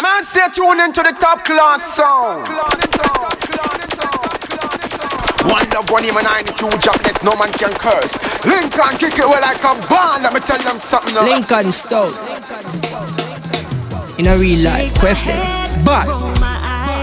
And I say tune into the top class sound. One love, one aim, and 92 jobless, no man can curse. Lincoln kick it well like a band. Let me tell them something now. Lincoln Stout. In a real life, question. But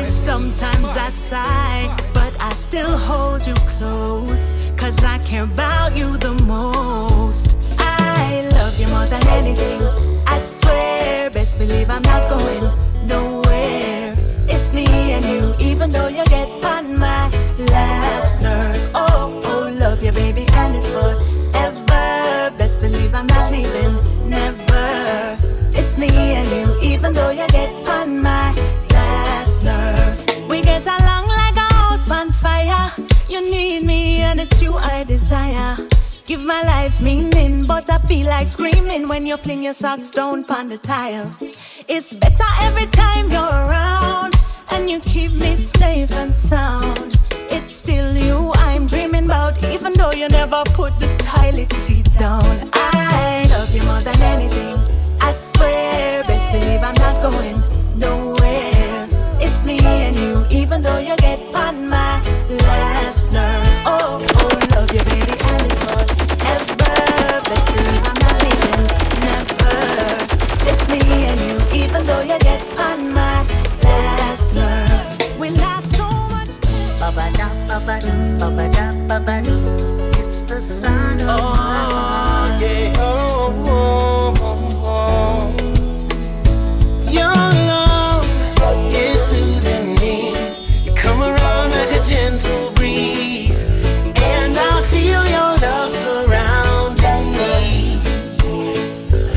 sometimes I sigh, but I still hold you close, 'cause I care about you the most. I love you more than anything, I swear, best believe I'm not going nowhere. It's me and you, even though you get on my last nerve. Oh, oh, love you baby, and it's forever. Best believe I'm not leaving, never. It's me and you, even though you get on my last nerve. We get along like a house on fire. You need me and it's you I desire. Give my life meaning, but I feel like screaming when you fling your socks down on the tiles. It's better every time you're around, and you keep me safe and sound. It's still you I'm dreaming about, even though you never put the toilet seat down. I love you more than anything, I swear, best believe I'm not going nowhere. It's me and you, even though you get on my last nerve. Oh, oh, love you baby, and it's forever. Best believe I'm not leaving, never. It's me and you, even though you get on my last nerve. We laugh so much. Ba-ba-da, ba-ba-da, ba-ba-da, ba-ba-da. It's the sound of my yeah. Oh, oh, oh, oh. Your love is soothing me. You come around like a gentle breeze, and I feel your love surrounding me.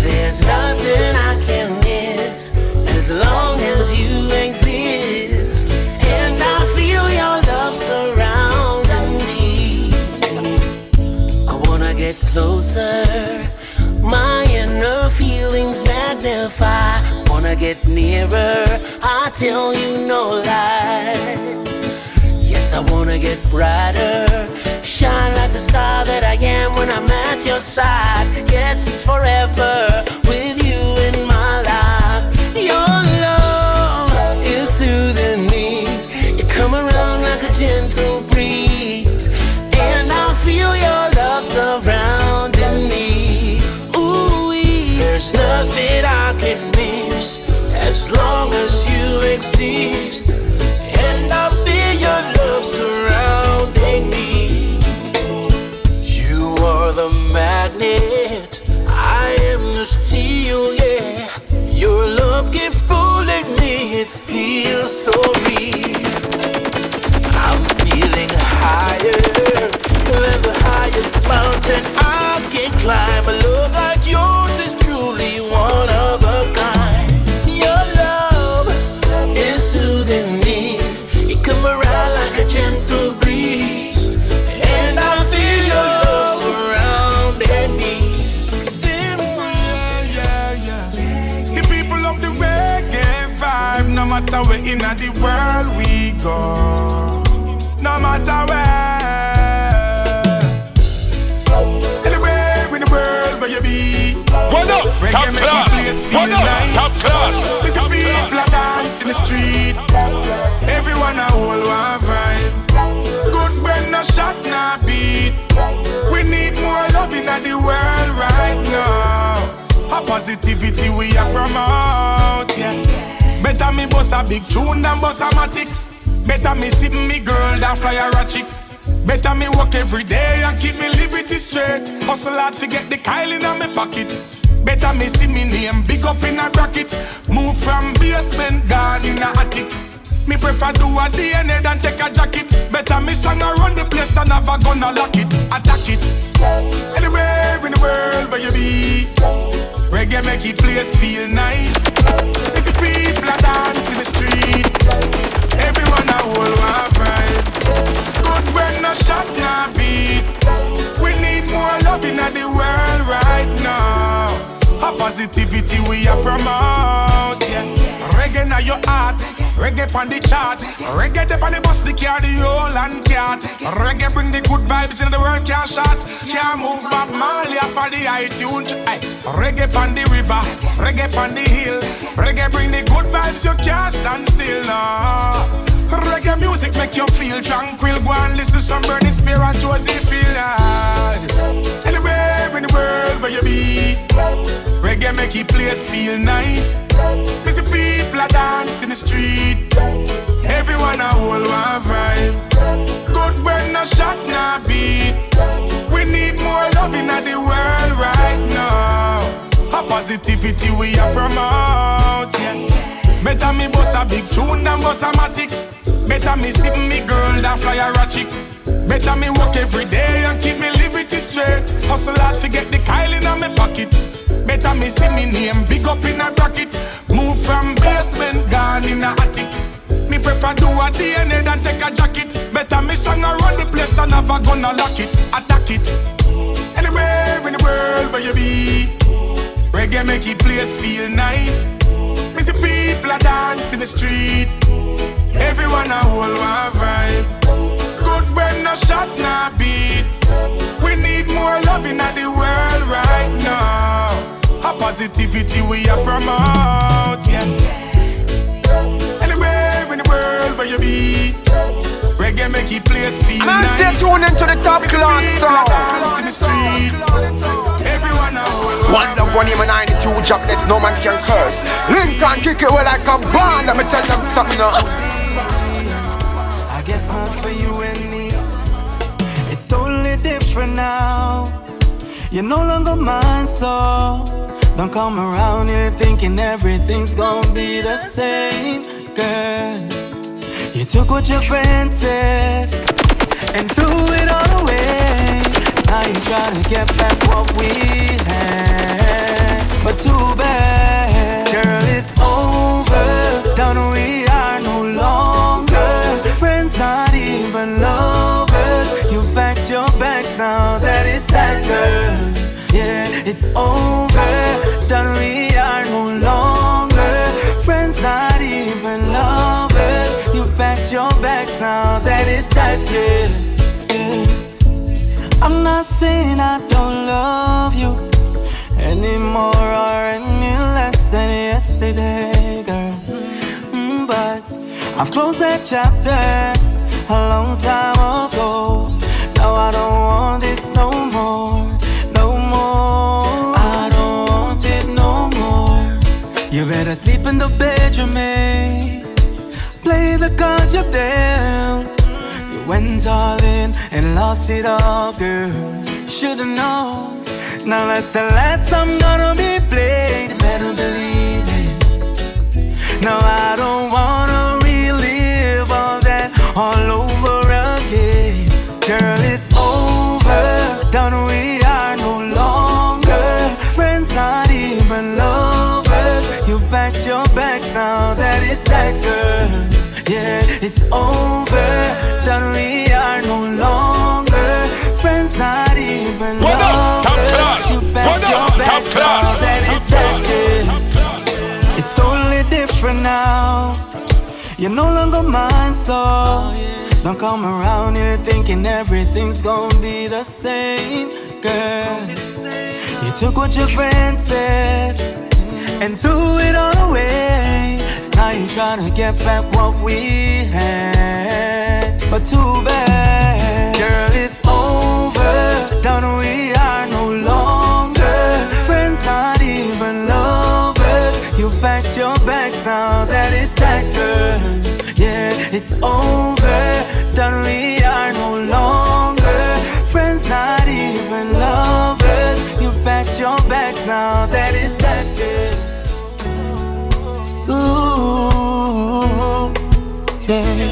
There's nothing I can miss as long as you exist, and I feel your love surrounding me. I wanna get closer, my inner feelings magnify. Wanna get nearer, I tell you no lies. Yes, I wanna get brighter, shine like the star that I am when I'm at your side. Yes, it's forever with you in my life. Your love is soothing me. You come around like a gentle breeze, and I feel your love surrounding me. Ooh, there's nothing I can miss as long as you exist, and I feel your love surrounding me. You are the magnet, I am the steel, yeah. Your love keeps pulling me, it feels so real. I'm feeling higher than the highest mountain I can climb. A love like yours is truly one of a kind. Your love is soothing me. You come around like a gentle breeze, and I feel your love surrounding me. The people of the reggae vibe, no matter where in the world we go, no matter where, anywhere in the world where you be. What up? Top class. What up? Top class. Listen, people are dancing in the street. Everyone a whole one vibe. Good brain, no shot, no beat. We need more love in the world right now. A positivity we a promote, yeah. Better me boss a big tune than boss a matic. Better me sip me girl than fly a ratchet. Better me work every day and keep me liberty straight. Hustle hard to get the Kyle in my pocket. Better me see me name big up in a bracket. Move from basement, gone in a attic. Me prefer do a DNA than take a jacket. Better me song around the place than have a gun or lock it. Attack it. Anywhere in the world where you be, reggae make it place feel nice. It's the people that dance in the street. Everyone a whole one pride. Good brain, no shot, no beat. We need more love in the world right now. A positivity we a promote, yeah. Reggae na your heart, reggae on the chart. Reggae dep on the bus, the car, the whole and cat. Reggae bring the good vibes in the world, can't shot. Can't move back Mali for the iTunes. Reggae on the river, reggae on the hill. Reggae bring the good vibes, you can't stand still now. Reggae music make you feel tranquil. Go and listen some Burning Spear and Josie feel nice. Anywhere in the world where you be, reggae make your place feel nice. Busy people are dance in the street. Everyone a whole one vibe. Good when no shot, no beat. We need more love in the world right now. A positivity we a promote, yeah. Better me boss a big tune than boss a matic. Better me sip me girl than fly a ratchet. Better me work every day and keep me liberty straight. Hustle hard, forget the Kyle in my pocket. Better me see me name big up in a bracket. Move from basement, gone in a attic. Me prefer do a DNA than take a jacket. Better me song around the place than have a gun or lock it. Attack it. Anywhere in the world where you be, reggae make your place feel nice. Me see people are dance in the street. Everyone a whole one vibe. Good when no shot, no beat. We need more love in the world right now. A positivity we a promote, yeah. Anywhere in the world where you be, reggae make your place feel nice. And stay tuned into the top class sound. Dance in the street. Everyone a whole one love, one aim, and 92 jobless, no man can curse. Lincoln kick it well like a band. Let me tell them something now. I guess not for you and me. It's totally different now. You're no longer mine, so don't come around here thinking everything's gonna be the same, girl. You took what your friend said and threw it all away. Now you're trying to get back what we had, but too bad, girl, it's over. Done, we are no longer friends, not even lovers. You packed your bags, now that is that, girl. Yeah, it's over. Done, we are no longer friends, not even lovers. You packed your bags, now that is that, yeah. I'm not saying I don't love you anymore or any less than yesterday, girl. But I've closed that chapter a long time ago. Now I don't want this no more, no more. I don't want it no more. You better sleep in the bedroom, mate. Play the cards you've dealt. You went all in and lost it all, girl. Should've known. Now that's the last time gonna be played. Better believe it. Now I don't wanna relive all that all over again. Girl, it's over. Done, we are no longer friends, not even lovers. You packed your bags, now that is that, girl. Yeah, it's over. Done, we are no longer friends, not even lovers. You packed your bags, now that is that, yeah. It's totally different now. You're no longer mine, so don't come around here thinking everything's gonna be the same, girl. You took what your friend said and threw it all away. Now you're trying to get back what we had, but too bad, girl, it's over. Done, we are no longer friends, not even lovers. You packed your bags, now that is that, girl. Yeah, it's over. Done, we are no longer friends, not even lovers. You packed your bags, now that is that, girl. Ooh, yeah.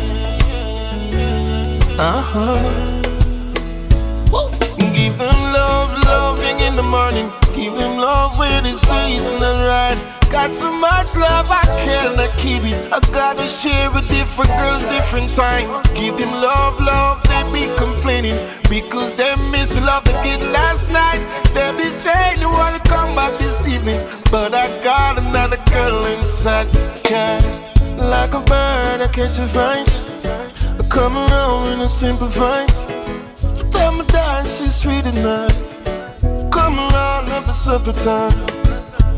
Give them love, loving in the morning. Give them love when they say it's not right. Got so much love, I cannot keep it. I gotta share with different girls, different time. Give them love, love, they be complaining because they missed the love they did last night. They be saying they wanna come back this evening, but I got another girl inside. Yeah, like a bird, I catch a fright. I come around in a simple fight. Tell me that she's sweet enough. Come around at the supper time.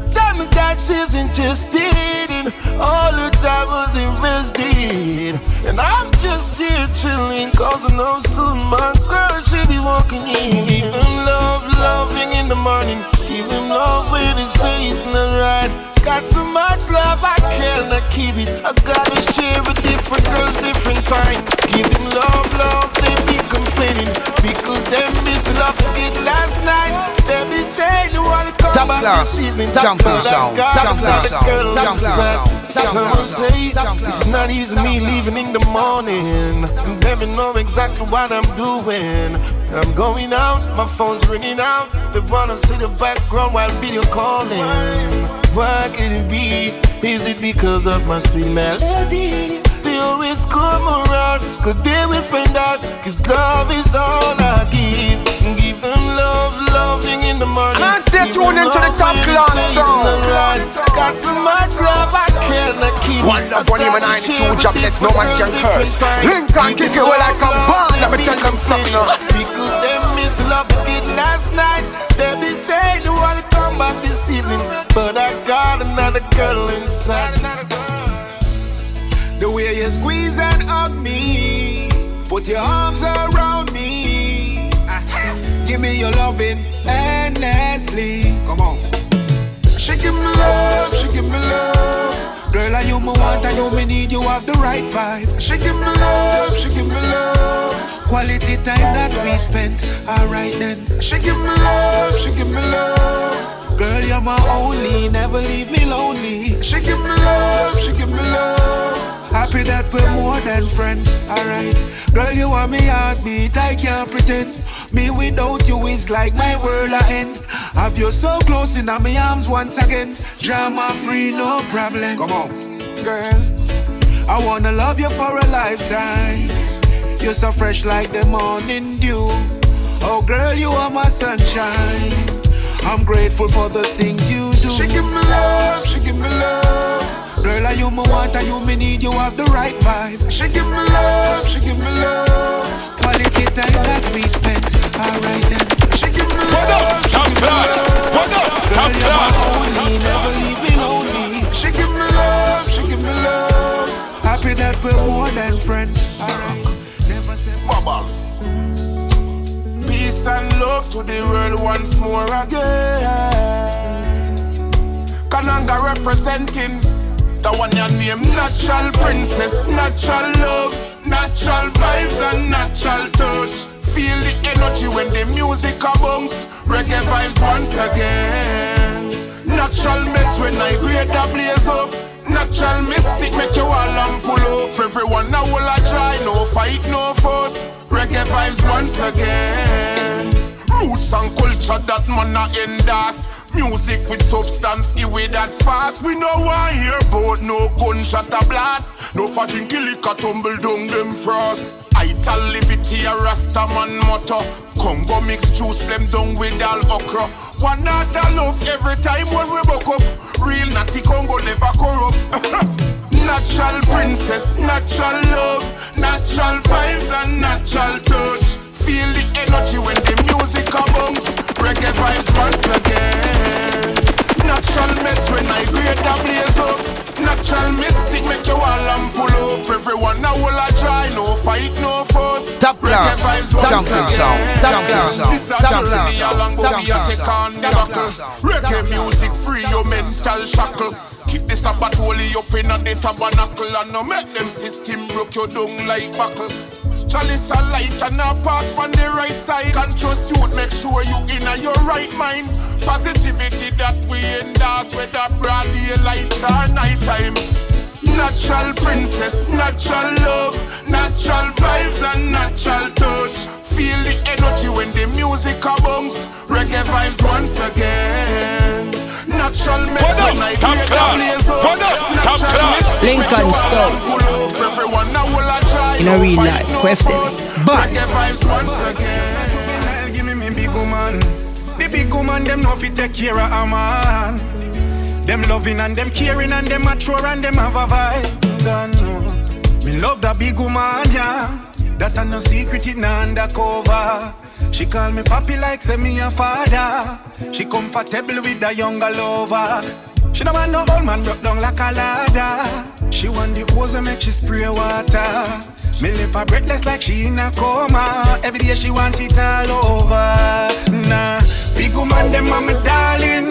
Tell me that she's interested feeling all the time was invested. And I'm just here chilling, cause I know soon my girl should be walking in. Even love, loving in the morning. Even love when they say it's not right. Got so much love, I cannot keep it. I gotta share with different girls, different time. Give them love, love, they be complaining because they missed the love again last night. They be saying you wanna come back this evening. Jumping sound, Someone say it's not easy me leaving in the morning. Never know exactly what I'm doing. I'm going out, my phone's ringing out. They wanna see the background while video calling. Why can it be? Is it because of my sweet melody? They always come around, cause they will find out. Cause love is all I give. Give them love, loving in the morning. Can't stay tuned into the top class song. Got so much love, I cannot keep. One love, one him and 92 jobless, no man can curse. Lincoln kick it well like a ball, let me tell them something now. Because they missed the love again last night. They be saying they wanna come back this evening, but I got another girl inside. The way you squeeze and hug me, put your arms around me, give me your loving endlessly. Come on. She give me love, she give me love. Girl, are you my want, I know me need, you have the right vibe. She give me love, she give me love. Quality time that we spent, alright then. She give me love, she give me love. Girl, you're my only, never leave me lonely. She give me love, she give me love. Happy that we're more than friends, alright. Girl, you are me heartbeat, I can't pretend. Me without you is like my world I end. Have you so close in my arms once again. Drama free, no problem. Come on, girl, I wanna love you for a lifetime. You're so fresh like the morning dew. Oh girl, you are my sunshine. I'm grateful for the things you do. She give me love, she give me love. Girl, are you my want, are you me need, you have the right vibe. She give me love, she give me love. Quality time that we spent, alright then. She give me love, she give me love. Girl, you're my only, never leave me lonely. She give me love, she give me love. Happy that we're more than friends, alright. Never said Baba. Peace and love to the world once more again. Kananga representing the one you name natural princess, natural love, natural vibes and natural touch. Feel the energy when the music a bounce. Reggae vibes once again. Natural meds when I grade the blaze up. Natural mystic make you all and pull up. Everyone now will a try, no fight, no fuss. Reggae vibes once again. Roots and culture that man a endorse. Music with substance, the way that fast. We no want hear about no gunshot a blast. No for drinky liquor tumble down them frost. Italivity a Rasta man motto. Congo mix juice them down with all okra. One not a love every time when we buck up. Real natty Congo never corrupt. Natural princess, natural love, natural vibes and natural touch. Feel the energy when the music a bounce. Reggae vibes once again. Natural meds when I grade the blaze up. Natural mystic make you all and pull up. Everyone now will a try, no fight, no fuss. Reggae vibes once again. This a journey along but we a take on the buckle. Reggae music free your mental shackle. Keep this about holy up in the tabernacle. And no make them system broke you down like buckle. Chalice a light and a pass on the right side. Conscious youth, make sure you in your right mind. Positivity that we endorse, whether broad daylight or night time. Natural princess, natural love, natural vibes and natural touch. Feel the energy when the music a bounce. Reggae vibes once again. Natural meds when I hear the blaze up. Natural meds Lincoln Stone. Everyone now will a try. In a real life, question. But Reggae vibes once again. Give me big woman. The big woman them know fi take care of a man. Them loving and them caring and them mature and them have a vibe. Don't know. Me love the big woman, yeah. That a no secret in undercover. She call me papi like say me a father. She comfortable with the younger lover. She don't want no old man broke down like a ladder. She want the hose and make she spray water. Me live her breathless like she in a coma. Every day she want it all over. Nah, big woman, them are my darling.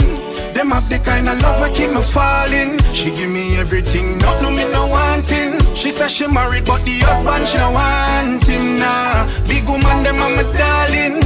Them have the kind of love that keep me falling. She give me everything, not no me no wanting. She says she married but the husband she no want him. Nah, big woman, them are my darling.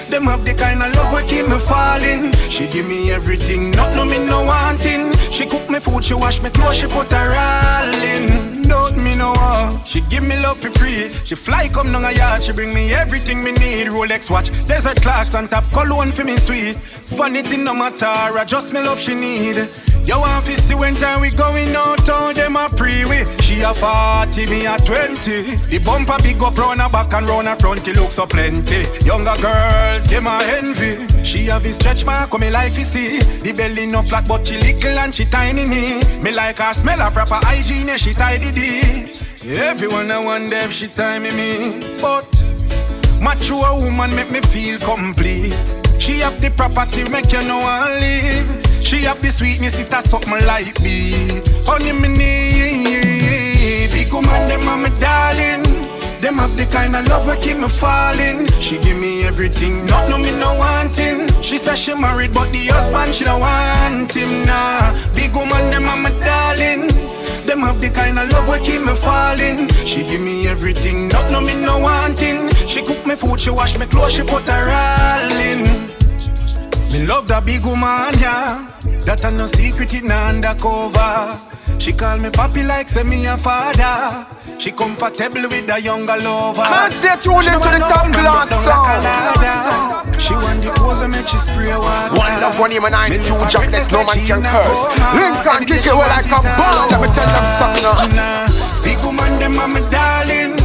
Them have the kind of love that keep me falling. She give me everything, not no me no wanting. She cook me food, she wash me clothes, she put her all in. Don't me no want. She give me love for free. She fly come down a yard, she bring me everything me need. Rolex watch, desert clocks and top cologne for me sweet. Funny thing no matter, I just me love she need. You want to see when time we going out, all them a pre-way. She a 40, me a 20. The bumper big up round her back and round her front, it looks so plenty. Younger girls, them a envy. She have a stretch mark, me life you see. The belly no flat, but she little and she tiny. Me like her smell, her proper hygiene, she tidy D. Everyone I wonder if she timey me. But mature woman make me feel complete. She have the property, make you know I live. She have the sweetness, it has something like me. Honey me need. Big woman, them are my darling. Them have the kind of love that keep me falling. She give me everything, not no me no wanting. She says she married but the husband she don't want him. Nah, big woman, them are my darling. Them have the kind of love that keep me falling. She give me everything, not no me no wanting. She cook me food, she wash me clothes, she put her all in. Me love that big woman, yeah. That a no secret in undercover. She call me papi like say me a father. She comfortable with a younger lover. Man, say tune into the top class song. She want the hose and make she spray water. One love, one aim and 92 jobless, no man can curse. Lincoln kick it well like a ball. Let me tell them something now. Big woman, them are my darling.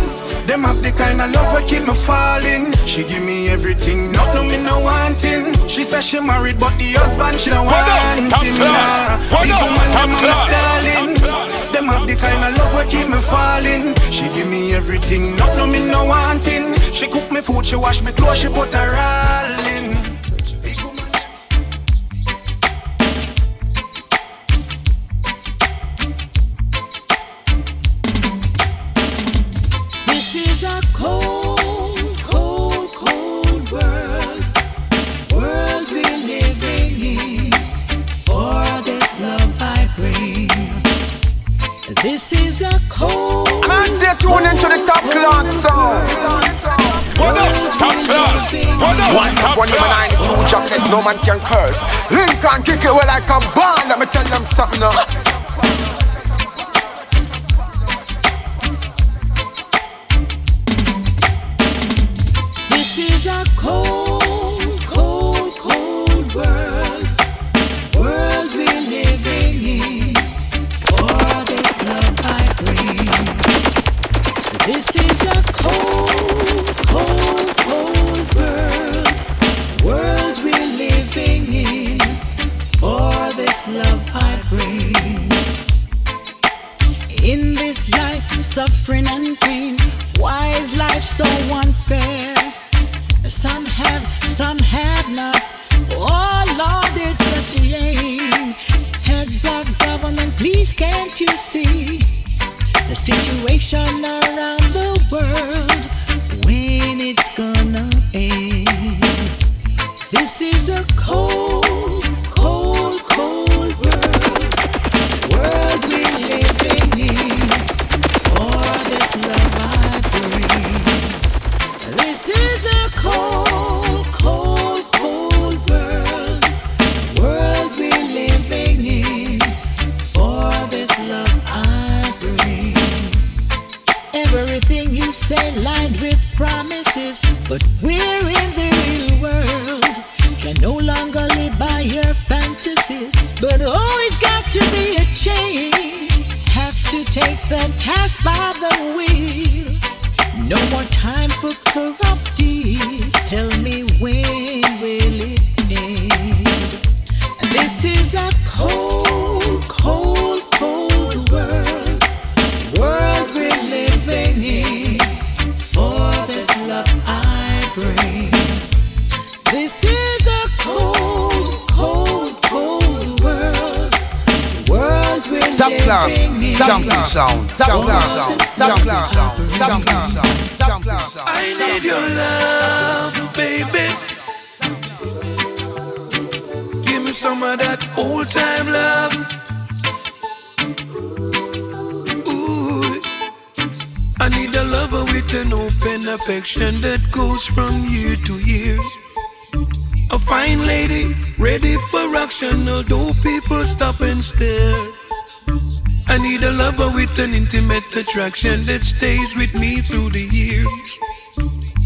Them have the kind of love that keep me falling. She give me everything, not no me no wanting. She says she married but the husband she don't want him. Big woman, them are my darling. Them have the kind of love that keep me falling. She give me everything, not no me no wanting. She cook me food, she wash me clothes, she put her all in. This is a cold, cold, cold world. World we're living in. For this love I bring. This is a cold. Man, say tune into the top class song. Top class. One love, one aim and 92 jobless, no man can curse. Lincoln kick it well like a ball. Let me tell them something now. This is a cold, cold, cold world. World we're living in. For this love I bring. This is a cold, cold, cold world. World we're living in. For this love I bring. In this life, suffering and pain. Why is life so unfair? Some have not. Oh Lord, it's such a shame. Heads of government, please can't you see the situation around the world? When it's gonna end? This is a cold, cold, cold world. World we're living in. For this love I bring. This is a cold, cold, cold world. World we're living in. For this love I bring. Everything you say lined with promises, but we're in the real world. Can no longer live by your fantasies, but always got to be a change. Have to take the task by the wheel. No more time for corrupt deeds. Tell me when will it end? This is a cold, cold, cold world. World we're living in. For this love I bring. This is a cold, cold, cold world. Jungle sound. I need your love, baby. Give me some of that old time love. Ooh, I need a lover with an open affection that goes from year to year. A fine lady, ready for action, although people stop and stare. I need a lover with an intimate attraction that stays with me through the years.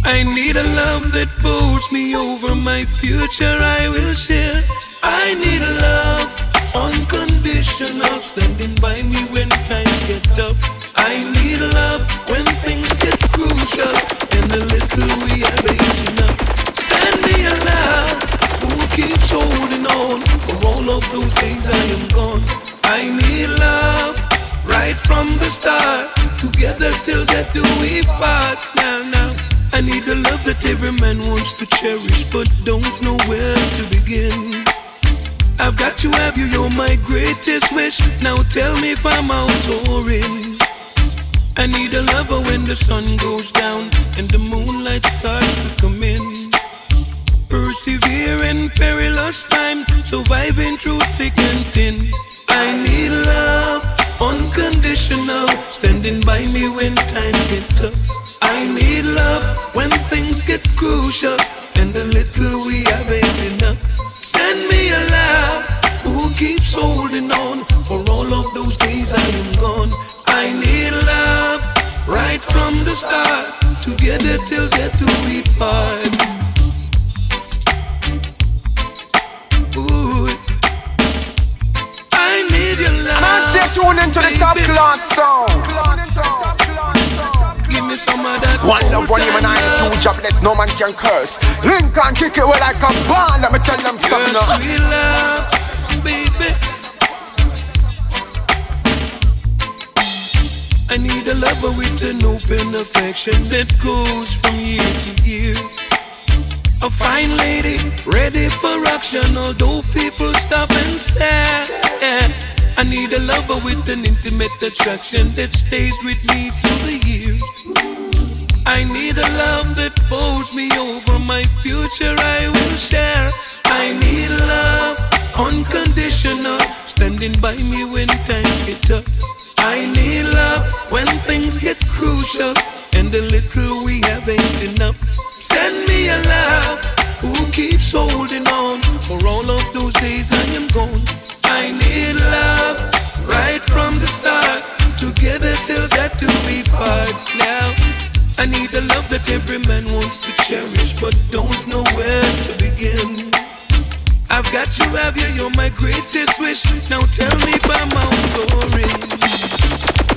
I need a love that pulls me over, my future I will share. I need a love, unconditional, standing by me when times get tough. I need a love when things get crucial, and the little we have ain't enough. Send me a love who keeps holding on for all of those days I am gone. I need love right from the start, together till death do we part. Now, I need the love that every man wants to cherish, but don't know where to begin. I've got to have you, you're my greatest wish. Now tell me if I'm out or in. I need a lover when the sun goes down and the moonlight starts to come in. Persevere in perilous time, surviving through thick and thin. I need love, unconditional, standing by me when times get tough. I need love when things get crucial, and the little we have ain't enough. Send me a love who keeps holding on for all of those days I am gone. I need love right from the start, together till death do we part. I need your love. Man, stay tuned into the top class sound. Give me some of that. One love, one human, 92 jobless, no man can curse. Lincoln kick it well like a ball. Let me tell them something now. Sweet love, baby. I need a lover with an open affection that goes from year to year. A fine lady, ready for action, although people stop and stare. I need a lover with an intimate attraction that stays with me through the years. I need a love that folds me over, my future I will share. I need love, unconditional, standing by me when times get tough. I need love when things get crucial, and the little we have ain't enough. Send me a love who keeps holding on for all of those days I am gone. I need love right from the start, together till that do we part. Now I need a love that every man wants to cherish, but don't know where to begin. I've got to have you, you're my greatest wish. Now tell me if I'm out or in.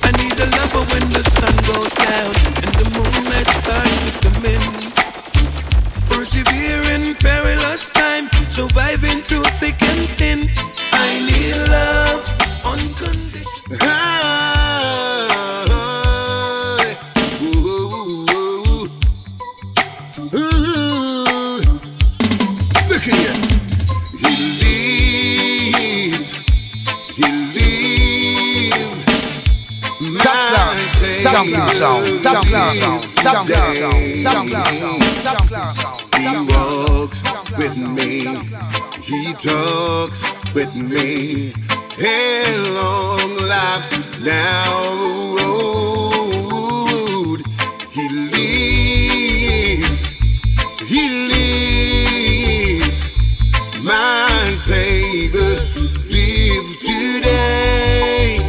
I need a lover when the sun goes down and the moonlight starts to come in. Persevere in perilous time, surviving through thick and thin. I need love, unconditional. Look at you. He lives. He walks with me, he talks with me, and long lives down the road. He lives, my Savior, live today.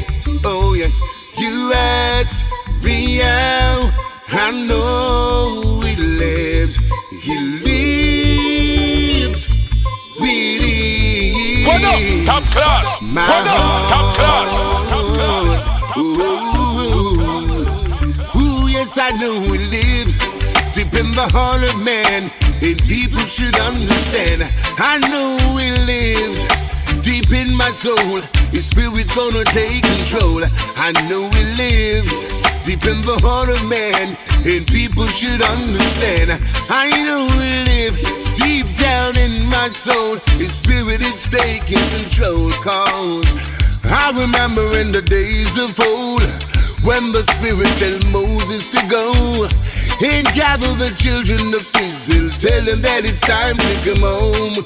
Oh yeah, you ask me out, I know he lives. He lives within top class. my heart. Top class. Top class. Ooh, yes, I know he lives deep in the heart of man, and people should understand. I know he lives deep in my soul. His spirit's gonna take control. I know he lives deep in the heart of man, and people should understand. I know he lives deep down in my soul. His spirit is taking control, cause I remember in the days of old, when the Spirit told Moses to go and gather the children of Israel, tell them that it's time to come home.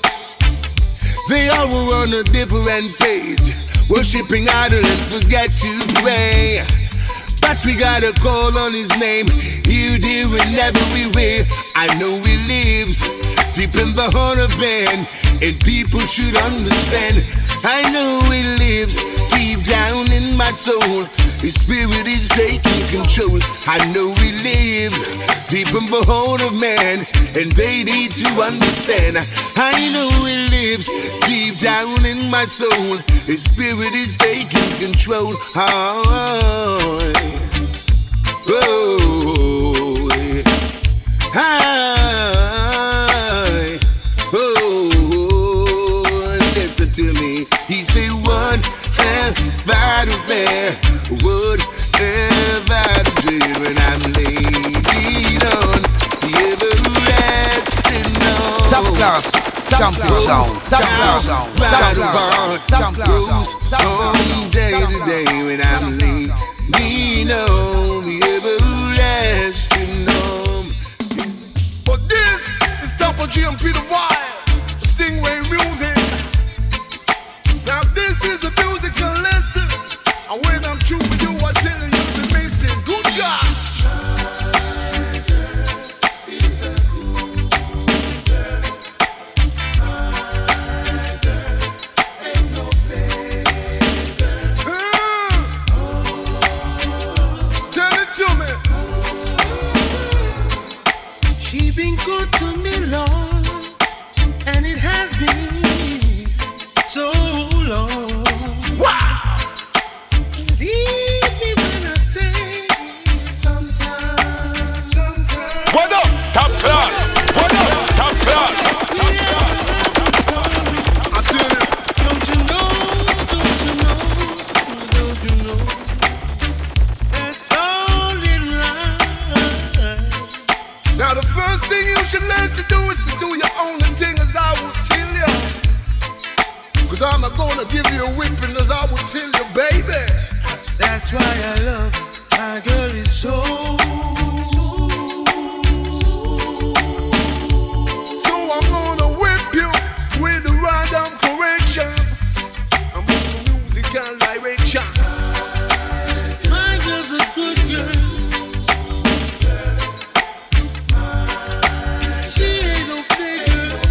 They all were on a different page, worshipping idol and forget to pray. But we gotta call on his name, here, there, and everywhere. I know he lives deep in the heart of man, and people should understand. I know he lives deep down in my soul. His spirit is taking control. I know he lives deep in the heart of man, and they need to understand. I know he lives deep down in my soul. His spirit is taking control. Listen to me. He said, "What has that affair? What have that dream?" And I'm laying on the everlasting arms. Top class, champion sound, top class sound, top class goes on day to day when I'm leaning on the everlasting arms. But this is Double G and Peter Wild, Stingray Music. Now this is a musical lesson, and when I'm true with you, I tell you you'll be missing. Good God. Tell it to me. She been good to me, Lord, and it has been so long. Wow. Leave me when I say sometimes. What up? Top class. What up? Top class. I tell you. Don't you know? That's all in life. Now the first thing you should learn to do is to do your own thing, as I will tell you. Cause I'm not gonna give you a whipping, as I will tell you, baby. That's why I love my girl is so. So I'm gonna whip you with the random correction. I'm on the musical direction. My girl's a good girl. She ain't no play girl.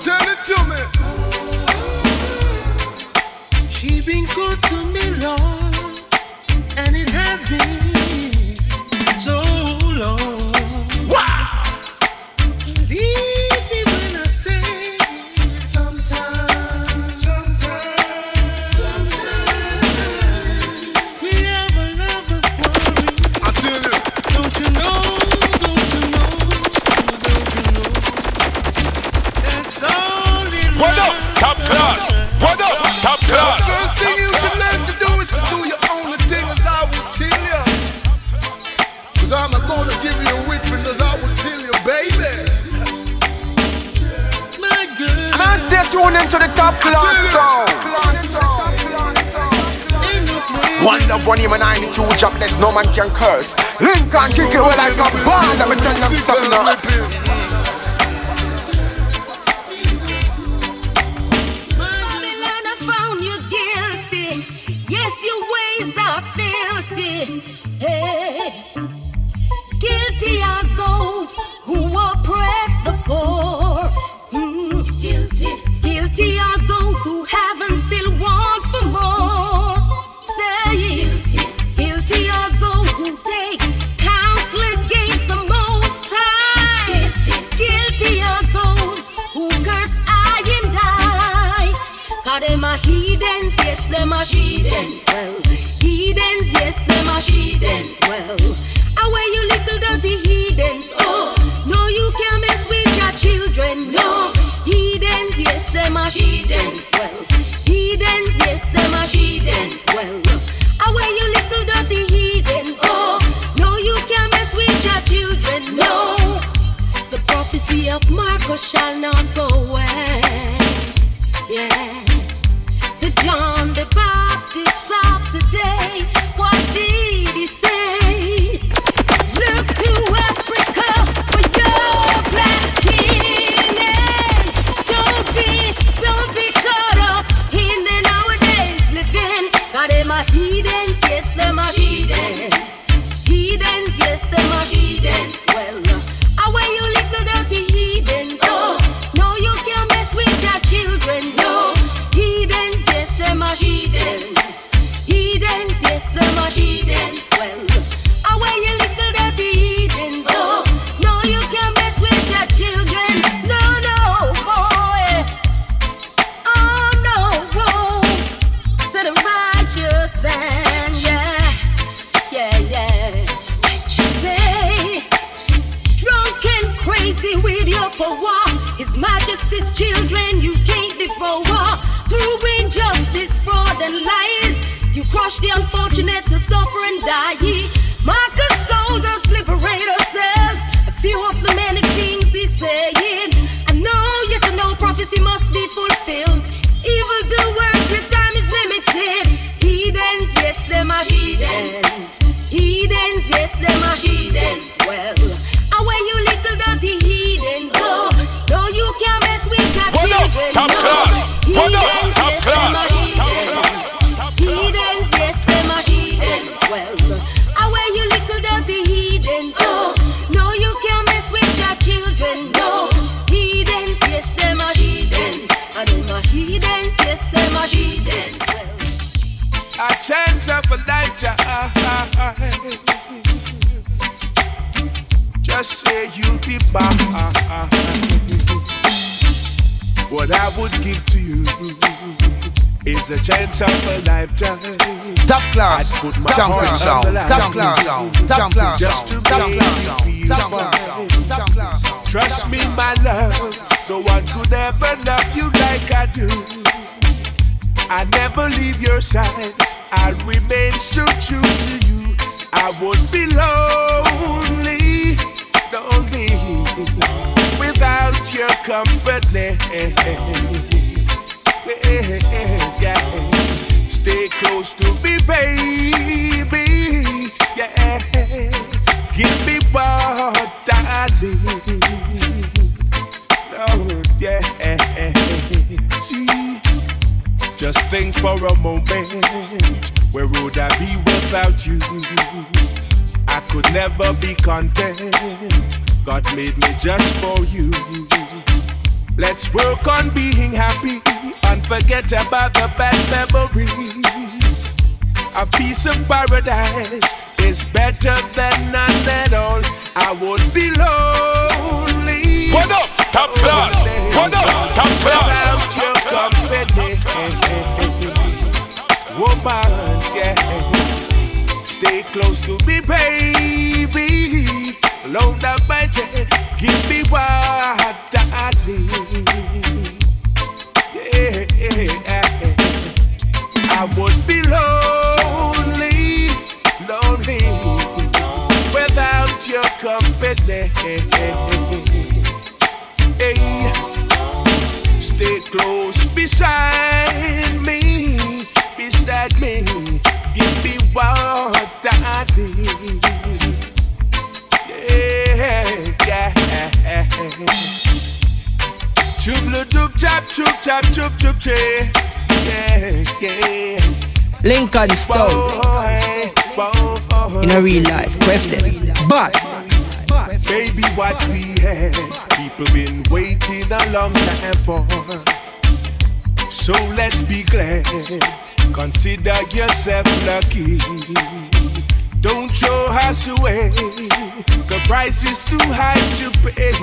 Tell it to me. She been good to me, Lord, and it has been so long. Wow. Leave me when I say sometimes. We have a lover's quarrel. I tell you. Don't you know? That's all in What up? life. Top class. What up? Top class. First thing you should learn to do is to do your own thing, as I will tell you. Cause I'm not gonna give you a whipping, as I will tell you, baby. My girl. And I say tune into the top class sound. Ain't no play. One love, one him and 92 jobless, no man can curse. Lincoln kick it well like a band. Let me tell them something now. Babylon, I found you guilty. Yes, your ways are filthy. Hey. Guilty are those who oppress the poor. Guilty are those who haven't still want for more. Say guilty are those who take counsel against the Most High. Guilty are those who curse I and I. 'Cause them are heathens, yes, them are heathens. Well, heathens, yes, them are heathens. Well, away you little dirty heathens. Oh, no, you can't mess with your children. No, heathens, yes, them are heathens. Well, heathens, yes, them are heathens. Well, away you little dirty heathens. Oh, no, you can't mess with your children. No, the prophecy of Marcos shall not go away. Yeah. The John the Baptist of today, what did he say? Look to Africa for your black king. Don't be caught up in the nowadays living. Got them a heathens, yes, them a heathens. Heathens, yes, them a heathens. Well, away you little dirty heathens. Oh, no, you can't mess with your children. No, heathens, yes, them a heathens. Heathens, yes, them a heathens. Well, away you little dirty heathens. Oh, no, you can't mess with your children. No, no, boy. Oh, no, boy. To the righteous man, yeah. Yeah, yeah. Say, drunk and crazy with your power. His Majesty's children you can't devour. Through injustice, fraud and lies, you crush the unfortunate to suffer and die. Marcus told us liberate ourselves. A few of the many things he's saying. I know, yes, I know prophecy must be fulfilled. Evil doers, your time is limited. Heathens, yes, them are heathens. Heathens, yes, them are heathens. Well, away you little dirty heathens. Oh, no, you can't mess with your children. Top class. Heathens, yes, them are heathens. Heathens, yes, them are heathens. Well, away you little dirty heathens. Oh, no, you can't mess with your children. No, heathens, yes, them are heathens. And them are heathens, yes, them are heathens. A chance of a lifetime. Just say you'll be mine. What I would give to you is a chance of a lifetime. Top class, I'd put my jumping heart sound, on the line. top class, top class, Just to top make class, you feel top class, top class. Trust me, my love, so one could ever love you like I do. I never leave your side, I'll remain so true to you. I won't be lonely, lonely, without your company. Yeah. Stay close to me, baby. Yeah. Give me what I need. Oh, yeah. See, just think for a moment, where would I be without you? I could never be content. God made me just for you. Let's work on being happy and forget about the bad memories. A piece of paradise is better than none at all. I won't be lonely. What up, top class? What up, top class? Without your company, woman, yeah. Stay close to me, baby. Alone down my chest, give me what I need. Yeah. I would be lonely, lonely, without your company. Hey, stay close beside me, give me what I need. Yeah. Chubla dub chap chup chap chup chup che. Yeah. Lincoln Stone. In a real life, question. But baby, what we had, people been waiting a long time for. So let's be glad. Consider yourself lucky. Don't throw us away. The price is too high to pay.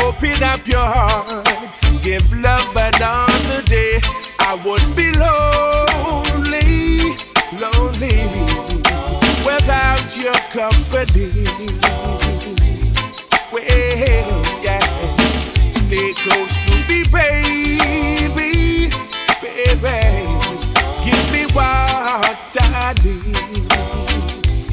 Open up your heart, give love another day. I would be lonely, lonely, without your company. Well, yeah. Stay close to me, baby, baby. Give me what I need.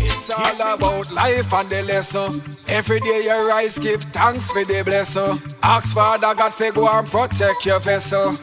It's all about life and the lesson. Every day you rise, give thanks for the blessing. Ask Father God to go and protect your vessel.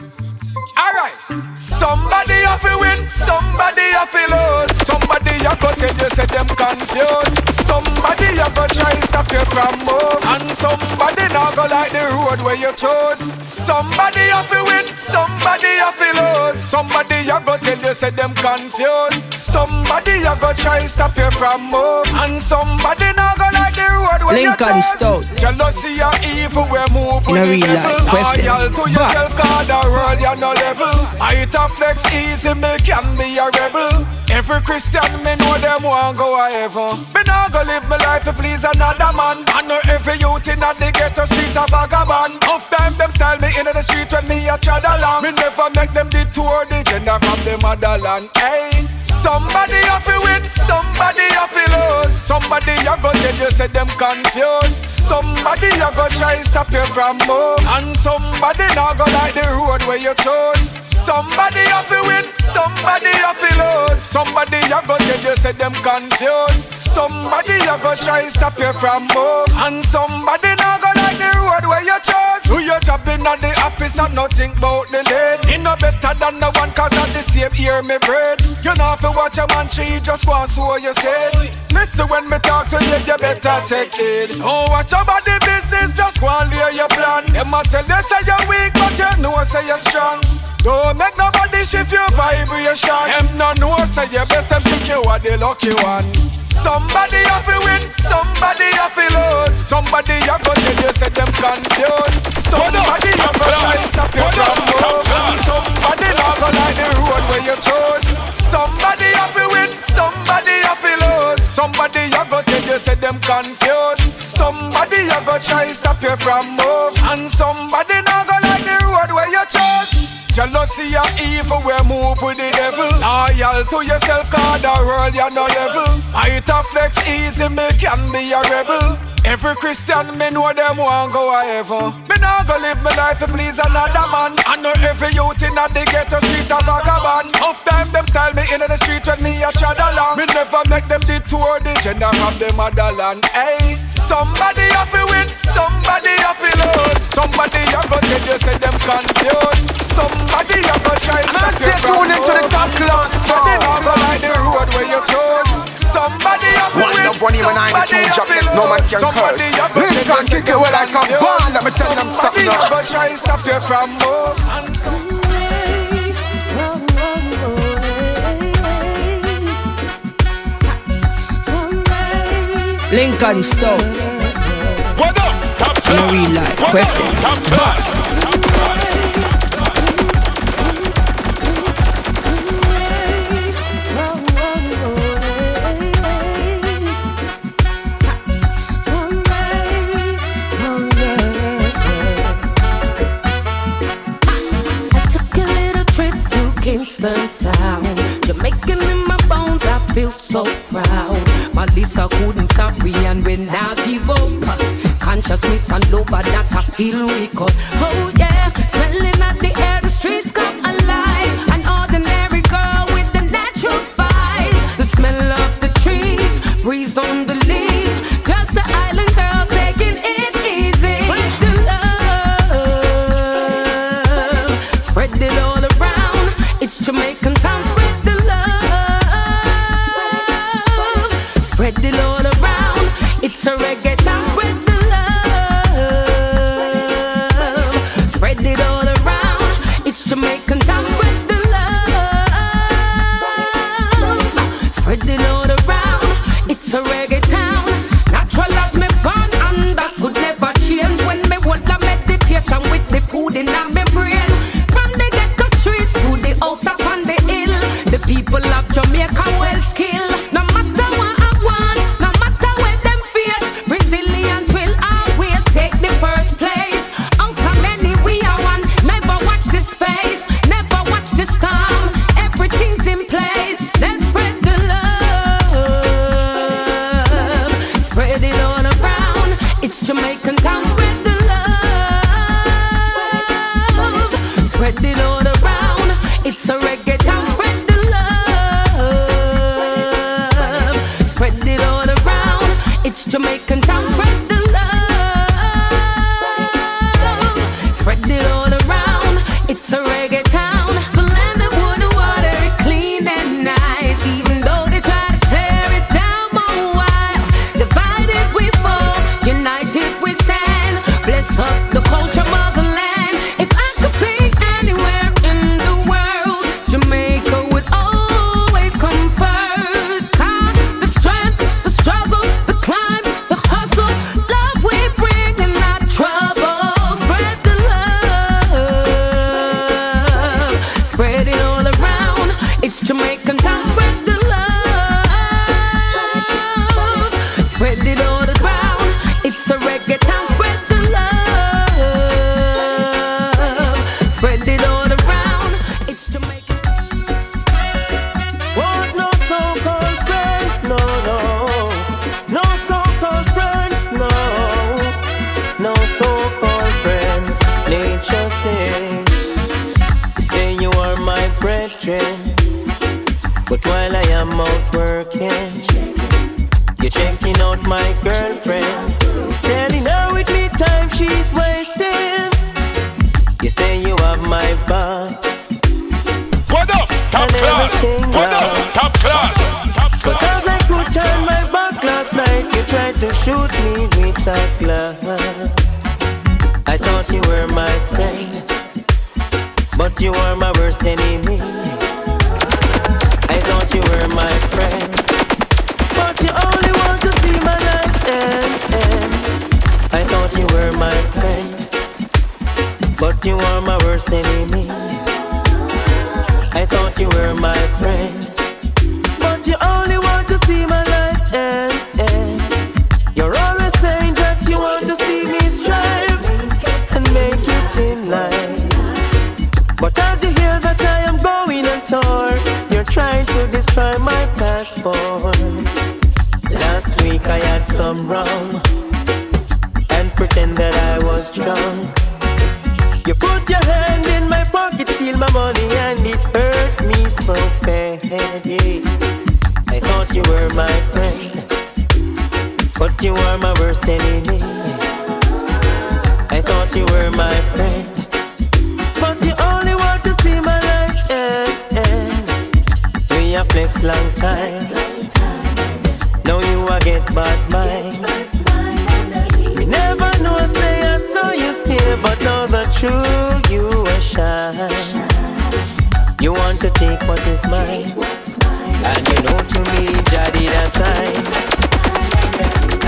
Alright, somebody have to win, somebody have to lose. Somebody have to tell you say them confused. Somebody have to try stop you from move. And somebody not go like the road where you chose. Somebody have to win, somebody have to lose. Somebody have to tell you say them confused. Somebody have to try stop you from move. And somebody not go like the road where you Lincoln chose. Stout. Jealousy or evil we move In with a the real devil. life, Loyal to yourself, God the world you no level. I hit a flex easy, me can be a rebel. Every Christian me know them want go a heaven. Me not go live my life to please another man. I know every youth in the ghetto street a vagabond. Off time them style me in the street when me a trod along. Me never make them detour the gender from the motherland. Hey, somebody have to win, somebody have to lose. Somebody have to tell you say them confused. Somebody have to try stop you from move. And somebody not go like the road where you chose. Somebody have to win, somebody have to lose. Somebody have to tell you say them confused. Somebody have to try stop you from move. And somebody not go like the road where you chose. Do your job in the office and nothing about the lane. You know better than the one cause of the same ear me bread. You know if you watch a man she just wants what you said. Listen when me talk to you, you better take it. Oh, watch about the business, just go and lay your plan. Them must tell you say you're weak, but you know say you're strong. Don't make nobody shift your vibration. Them no know say you best, them think you are the lucky one. Somebody have to win, somebody have to lose. Somebody have to tell you say them confused. Somebody have to try stop you from move. Somebody not go like the road where you chose. Somebody have to win, somebody have to lose. Somebody have to tell you say them confused. Somebody have to try stop you from move. And somebody not go like the road where you chose. Jealousy or evil, we move with the devil. Loyal to yourself, cause the world you no level. I hit a flex easy, me can be a rebel. Every Christian me know them want go a heaven. Me not go live my life to please another man. I know every youth in the ghetto street a vagabond. Off time them style me in the street when me a trod along. Me never make them detour the gender from the motherland. Hey, somebody have to win, somebody have to lose. Somebody have to tell you say them confused. Somebody have to try to stop you from home. Somebody not go like the road where you chose. Somebody have to win, somebody have to no man lose. can Somebody curse. have to Lincoln kick it well like a band. Let me tell them something. Somebody have to try to stop you from home. Lincoln Stout. What up? Top In a class. real life, What question. up? Top class. Kingston town, Jamaican in my bones, I feel so proud. My Lisa couldn't stop me and when I give up, consciousness and love that I feel weak up. Oh yeah, smelling at the air, the streets come alive. An ordinary girl with the natural vibes, the smell of the trees, breeze on the leaves, just the island girl taking it easy. Spread the love, spread it all around. It's Jamaican town, spread the love, spread it all around. It's a reggae town, spread the love, spread it all around. It's Jamaican town, spread the love, spread it all around. It's a reggae town. Natural as me born and that could never change. When me hold a meditation with the food in my brain. From the ghetto streets to the house up on the hill, the people of Jamaica well skilled. No matter what I want, no matter what them face, Brazilians will always take the first place. Out of many we are one. Never watch the space, never watch the storm. Everything's in place. Let's spread the love, spread it all around. It's Jamaican town, spread the love, spread it all around. It's a reggae town, spread the love, spread it all around. It's Jamaican town, spread the love, spread it all around. It's a reggae town, the land of wood and water, clean and nice. Even though they try to tear it down for a while, divided we fall, united we stand. Bless up the culture, motherland. If I could be anywhere in the world, Jamaica would always come first. The strength, the struggle, the climb, the hustle, love we bring in our trouble. Spread the love, spread it all around. It's Jamaican time, spread the love, spread it all around. It's a reggae town, spread the love, spread it all around. It's Jamaican. Want no so-called friends, no, no. No so-called friends, no. No so-called friends. Nature says, you say you are my brethren, but while I am out working, you're checking out my girlfriend, telling her with me time she's wasting. You say you have my boss, What up, top class? What up, top class? but as I could turn my back last night, you tried to shoot me with a glass. I thought you were my friend, but you are my worst enemy. I thought you were my friend, but you only want to see my life end. I thought you were my friend, but you are my worst enemy. I thought you were my friend, but you only want to see my life end. You're always saying that you want to see me strive and make it in life, but as you hear that I am going on tour, you're trying to destroy my passport. Last week I had some rum and pretend that I was drunk. You put your hand in my pocket, steal my money, and it hurt me so bad. Yeah. I thought you were my friend, but you are my worst enemy. I thought you were my friend, but you only want to see my life end. We have flexed long time, now you are get bad mind. We never know, say I saw you still, but now the truth you are shine. You want to take what is mine, and you know to me Jah did a sign.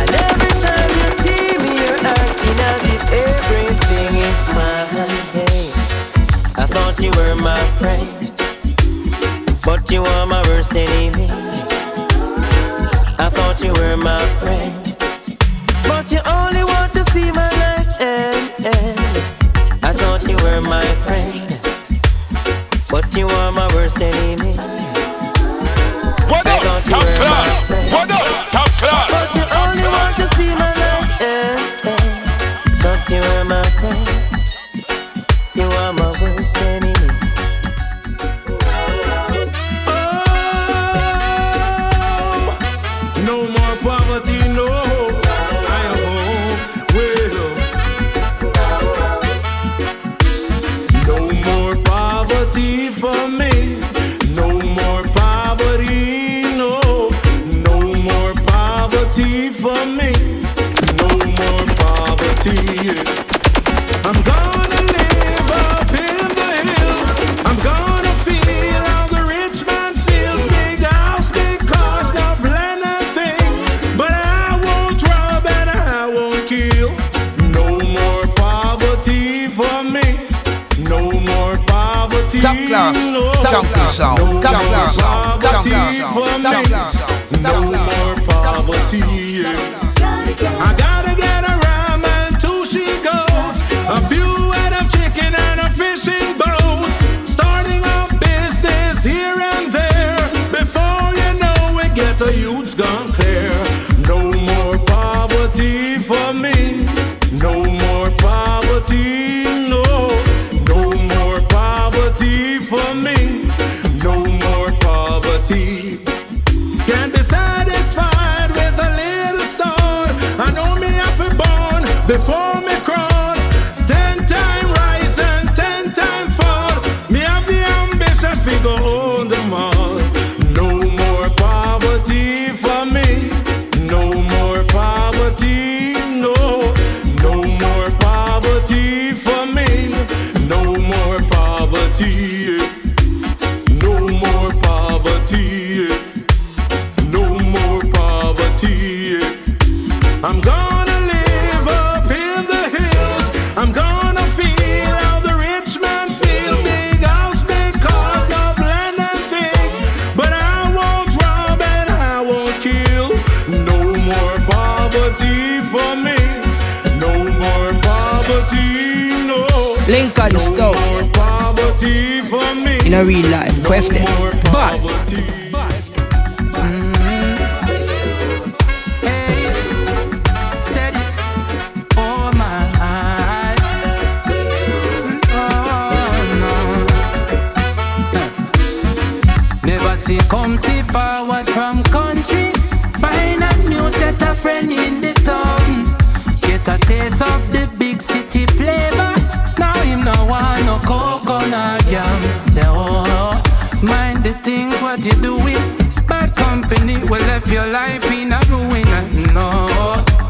And every time you see me, you're acting as if everything is fine. Hey, I thought you were my friend, but you are my worst enemy. I thought you were my friend, but you only want to see my life end. I thought you were my friend, but you are my worst enemy. What I up, thought you top were my class? friend, What up, top class? but you only want to see my life end. Thought you were my friend, you are my worst enemy. No more poverty, no. I am home with no more poverty for me. No more poverty, no. No more poverty for me. No more poverty. I'm gonna live up in the hills. I'm gonna feel how the rich man feels. Big house, big cars, enough land and things. But I won't rob and I won't kill. No more poverty for me. No more poverty. Top class, no. top class, No top more class, top poverty class, for top me. class, No more poverty. I gotta get a ram and 2 she-goats, a few head of chicken and a fishing boat. Starting a business here and there. Before you know it, get the youths gone clear. No more poverty for me. No more poverty, no. No more poverty for me. No more poverty. Can't be satisfied with a little stone. before me crawl. 10 time rise and 10 time fall. Me have the ambition to go on them all. No more poverty for me. No more poverty, no. No more poverty for me. No more poverty. No more poverty. No more poverty. I'm gonna live up in the hills. I'm gonna feel how the rich man feels. Big house, big cars, love land and things. But I won't rob and I won't kill. No more poverty for me. No more poverty, no. Lincoln Stone. No more poverty for me. In a real life, no Queft them. But Steady. Oh my. Oh no. Never see come see forward from country. Find a new set of friend in the town. Get a taste of the big city flavor. Now him no want no coconut jam. Say oh, mind the things what you doing. Bad company will left your life in a ruin. No,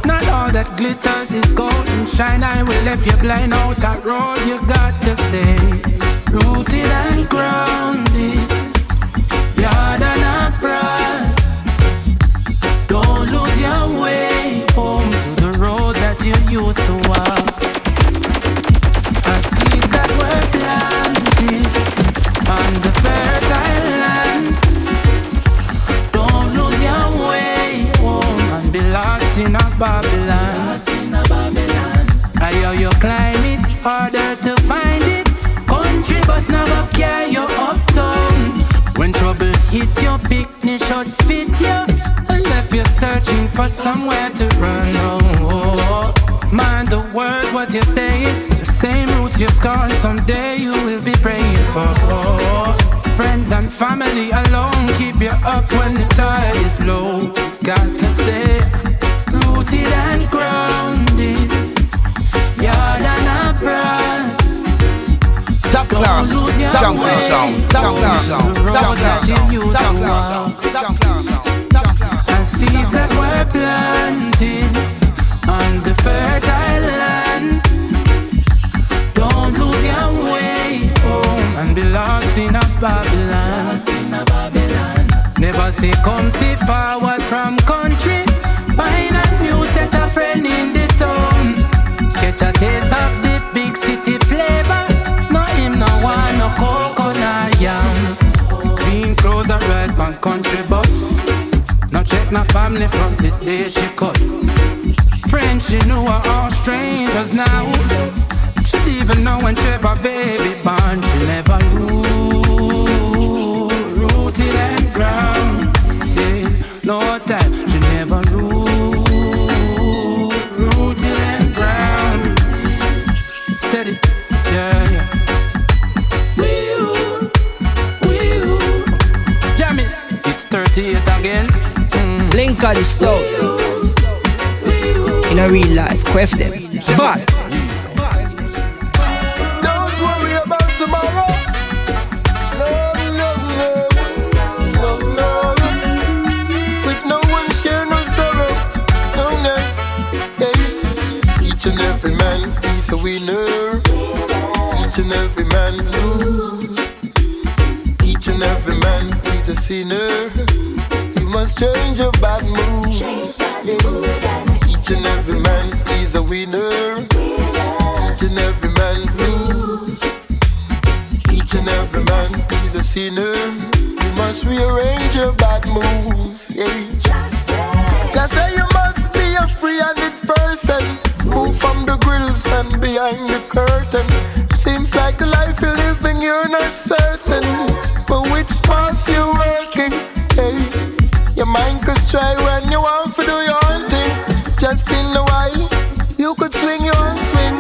not all that glitters is gold and shine. I will left you blind out that road. You got to stay rooted and grounded. You're than a pride. Don't lose your way home to the road that you used to walk. As seeds that were planted on the fertile land. Don't lose your way home and be lost in a Babylon. I hear you climb it, harder to find it. Country bus never carry you uptown. When trouble hit your picnic shot fit you and left you searching for somewhere to run. Oh, mind the words what you're saying. The same roots you scorn, someday you will be praying for. Oh, friends and family alone keep you up when the tide is low. Got to stay rooted and grounded. You're than a brand. Top class, down sound, down sound, down and seeds that were planted on the fertile land. Don't lose your way home and be lost in a Babylon. Never say come see forward from country. Find a new set of friend in the town. Catch a taste of the big city flavor. No him no want no coconut yam. Green clothes are right on country bus. Now check my family from the day she cut. Friends she knew are all strangers now. She'd even know when Trevor baby born. She never rooted and ground. Yeah, no time. She never rooted and ground. Steady, yeah, yeah. Jammies, it's 38 again. Lincoln Stone. In a real life, Queft them. But Don't worry about tomorrow. No, no, no, no, no. With no one share no sorrow. No next. Hey. Each and every man is a winner. Each and every man lose. Each and every man is a sinner. You must change your bad moves. Yeah. Each and every man is a winner. Each and every man lose. Each and every man is a sinner. You must rearrange your bad moves. Yeah. Just say you must be a free-handed person. Move from the grills and behind the curtain. Seems like the life you're living, you're not certain. But which path you're working? Hey. Your mind could try when you want to do your own thing. Just in a while, you could swing your own swing.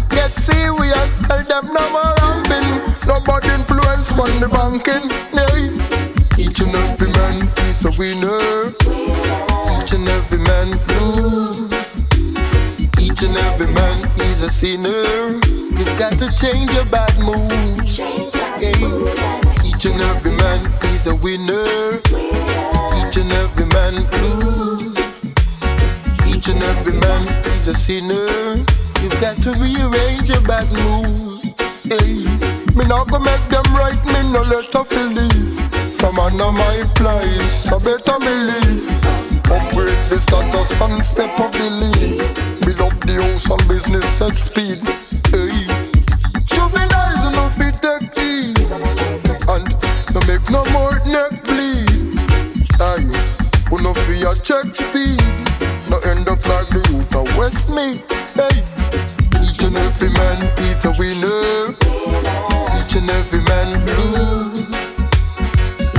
Get serious, tell them no more ramping. Nobody influence on the banking. Yes. Each and every man is a winner. Each and every man lose. Each Each and every man is a sinner. You've got to change your bad moves. Yeah. Each and every man is a winner. Each and every man lose. Each and every man is a sinner. You've got to rearrange your bad moves. Hey. Me not go make them right, me no let her feel leave. From under my place, I better me leave. Upgrade the status and step up the league. Build up the house and business at speed. Hey. Juveniles enough be take heed. And no make no more neck bleed. Aye, who no fear check speed. No end up like the youth of Westmead. Hey. Each and every man is a winner. Each and every man lose.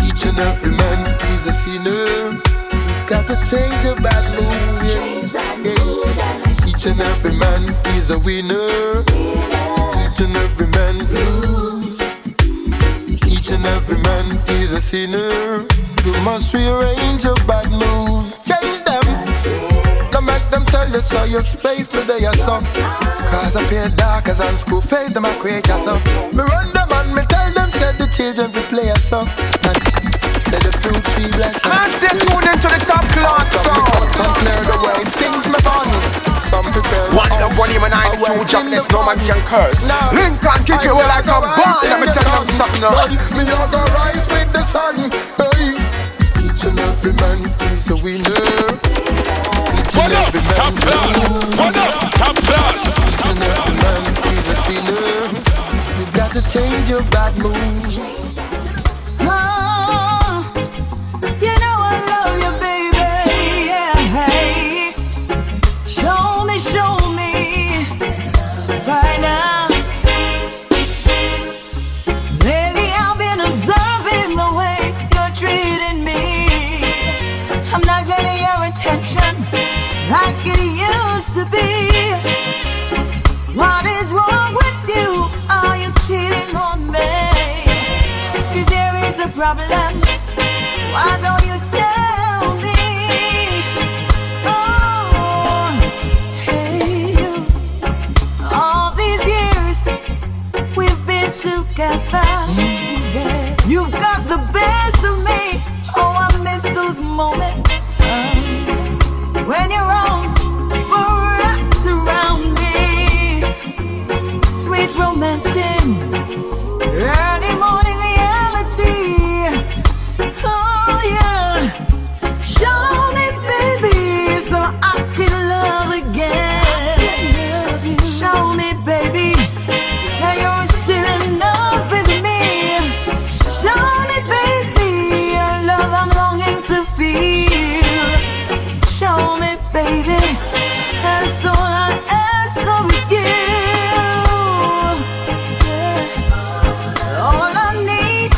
Each and every man is a sinner. You've got to change your bad moves. Yeah. Each and every man is a winner. Each and every man lose. Each and every man is a sinner. You must rearrange your bad moves. Change them. Don't make them tell you so your space today or something. Cause I pay darkers and school face them a create yourself. Me run them and me tell them said the children to play a song. And let the fruit tree bless. Man, stay tuned into the top class sound. Come clear the way, stings me fun. Some prepare. One love, one human, 92 jobless, no man can curse. Lincoln kick it well like a ball. Let me tell them something now. Me all go rise with the sun. Hey. Each and every man is a winner. What up, top class? What up, top class? Each and every man is a sinner. You've got to change your bad moves. Oh, you know I love you, baby. Yeah, hey. Show me, right now. Lately I've been observing the way you're treating me. I'm not getting your attention like it used to be. What is wrong with you? Are you cheating on me? If there is a problem, why don't you tell me? Oh, hey, you. All these years we've been together. You've got the best of me. Oh, I miss those moments when your arms were wrapped around me. Sweet romancing, early morning reality. Oh yeah, show me, baby, so I can love again. Show me, baby, that you're still in love with me. Show me, baby, your love I'm longing to feel. Show me, baby, that's all I ask of you. All I need,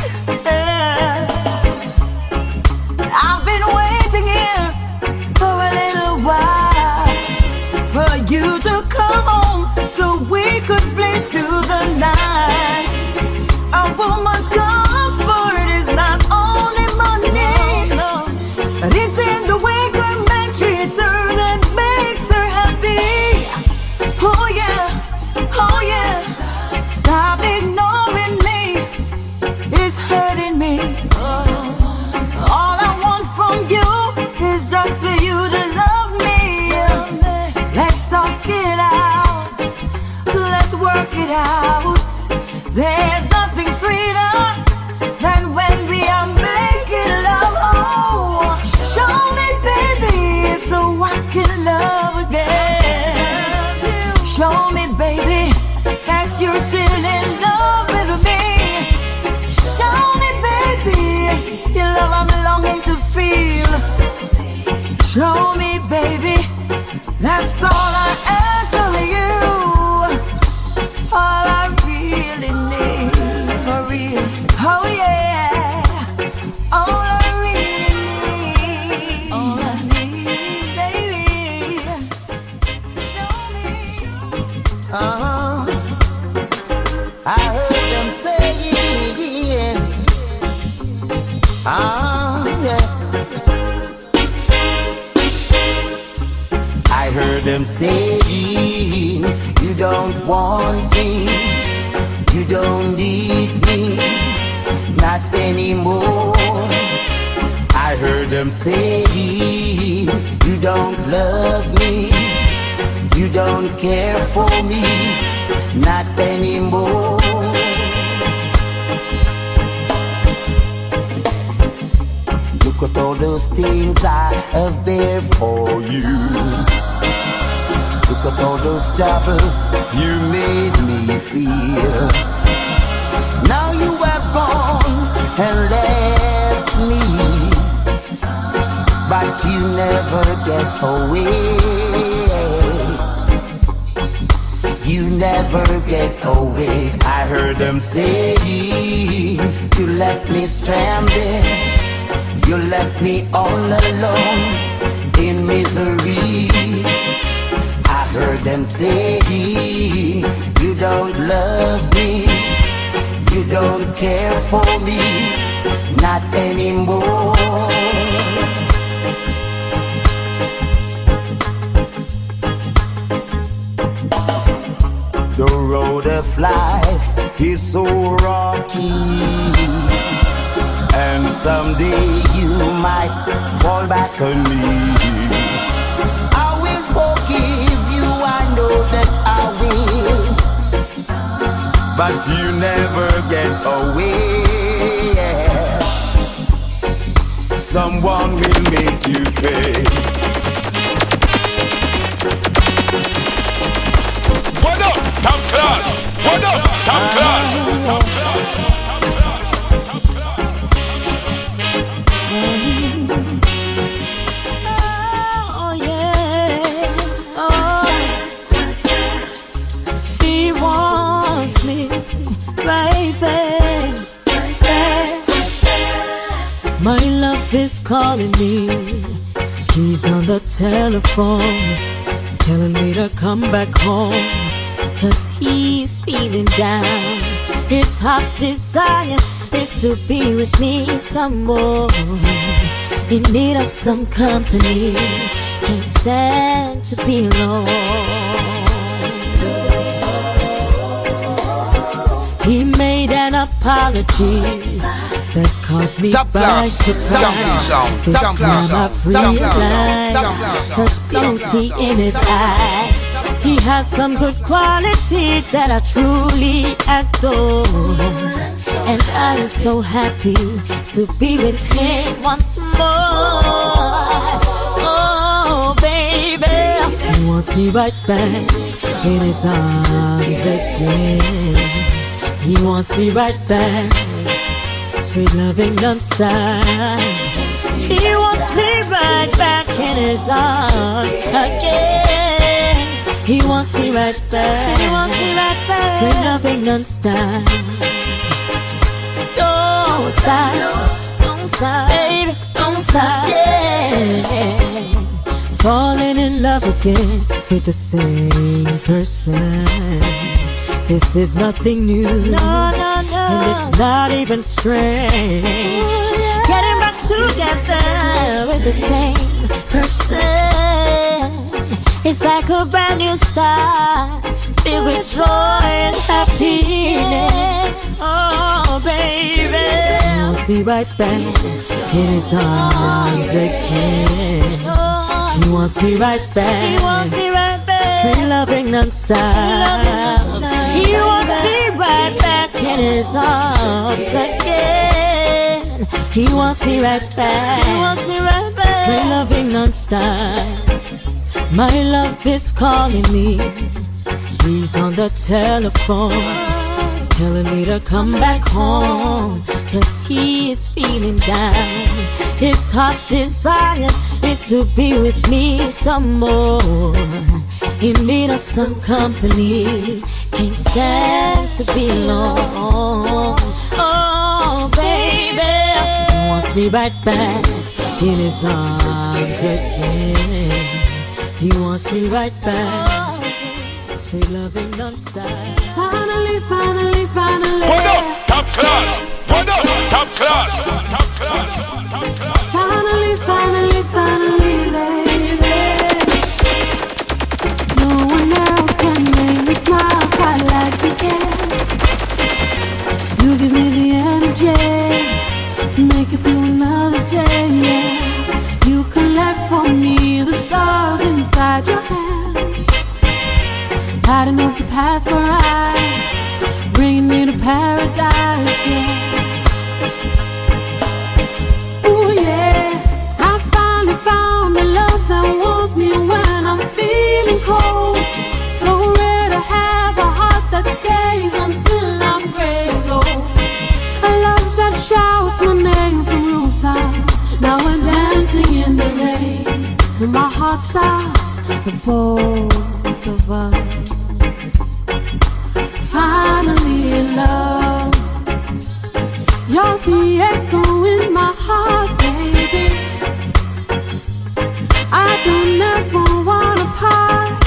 I've been waiting here for a little while for you to come home so we could play through the night. A woman's comfort is not only money, but it's in the way good man treats her that makes her happy. Oh yeah, stop ignoring me, it's hurting me. All I want from you is just for you to love me. Let's talk it out, let's work it out. There's nothing sweeter than when we are making love. Oh, show me, baby, so I can love again. Show me, baby, that you're still in love with me. Show me, baby, your love I'm longing to feel. Show me, baby, that's all I ask of you. All I really need, for real. Oh yeah, all I really need, all I need, baby. Show me. I heard them saying, yeah. I heard them saying not anymore. I heard them say, you don't love me, you don't care for me, not anymore. Look at all those things I have bear for you. Look at all those troubles you made me feel. Now you have gone and left me, but you never get away. You never get away. I heard them say, you left me stranded, you left me all alone in misery. I heard them say, you don't love me, you don't care for me, not anymore. The road of life is so rocky, and someday you might fall back on me. I will forgive you, I know that I will, but you never get away. Someone will make you pay. What up, top class? What up, top class? Top class. Oh yeah, oh. He wants me right back. My love is calling me. He's on the telephone, telling me to come back home, 'cause he's feeling down. His heart's desire is to be with me some more. In need of some company, can't stand to be alone. He made an apology that caught me by surprise. This time I've realized such beauty in his eyes. He has some good qualities that I truly adore, and I am so happy to be with him once more. Oh baby, he wants me right back in his arms again. He wants me right back, sweet loving non-stop. He wants me right back in his arms again. He wants me right back. He wants me right back, sweet loving non-stop. Don't stop, don't stop, baby, don't stop. Yeah. Falling in love again with the same person. This is nothing new, no, no, no. And it's not even strange. Getting back together with the same person, it's like a brand new start, filled with joy and happiness. Oh baby, he wants me right back in his arms again. He wants me right back. He wants me right back, straight loving non-stop. He wants me right back in his arms again. He wants me right back. He wants me right back, straight loving non-stop. My love is calling me. He's on the telephone, telling me to come back home, 'cause he is feeling down. His heart's desire is to be with me some more. In need of some company, can't stand to be alone. Oh baby, he wants me right back in his arms again. He wants me right back, sweet loving non-stop. Finally, finally, finally. What up, top class? What up, top class? Top class, top class. Finally, finally, finally, baby. No one else can make me smile quite like you can. You give me the energy to make it through another day. Yeah. You collect for me the stars inside your hand, lighting up the path for I, bringing me to paradise. Yeah. Ooh yeah, I finally found a love that wants me when I'm feeling cold. So rare to have a heart that stays until I'm gray and low. A love that shouts my name from rooftops. Now we're dancing in the rain till my heart stops. The both of us finally in love. You're the echo in my heart, baby. I don't ever wanna part,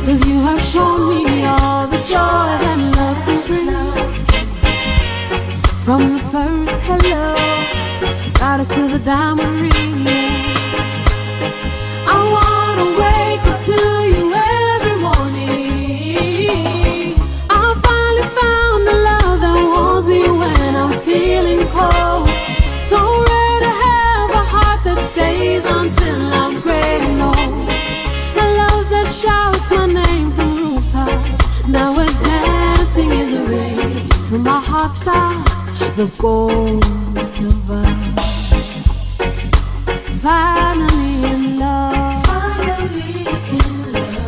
'cause you have shown me all the joy that love can bring. From the first hello, right to the diamond ring, yeah. I wanna wake up to you every morning. I finally found the love that wants me when I'm feeling cold. So rare to have a heart that stays until I'm gray and old. The love that shouts my name from rooftops. Now we're dancing in the rain till my heart stops. The both of us finally in love. Finally in love.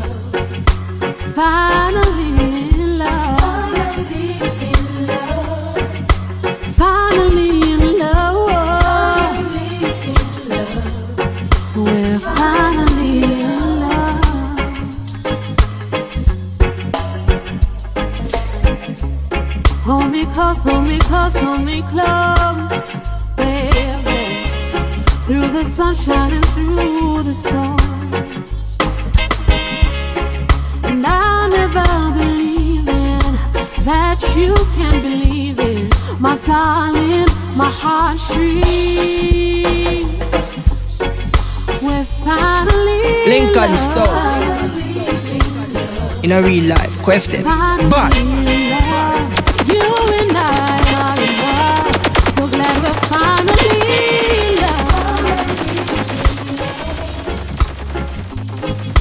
Finally in love. Finally in love. We're finally in love. Hold me close, hold me close, hold me close. Stay, stay. Through the sunshine and through the storms. And I'll never believe in that you can believe in, my darling, my heart shrieks. We're finally Lincoln Stone. In a real life, queft them. But you and I are in love. So glad we're finally in love.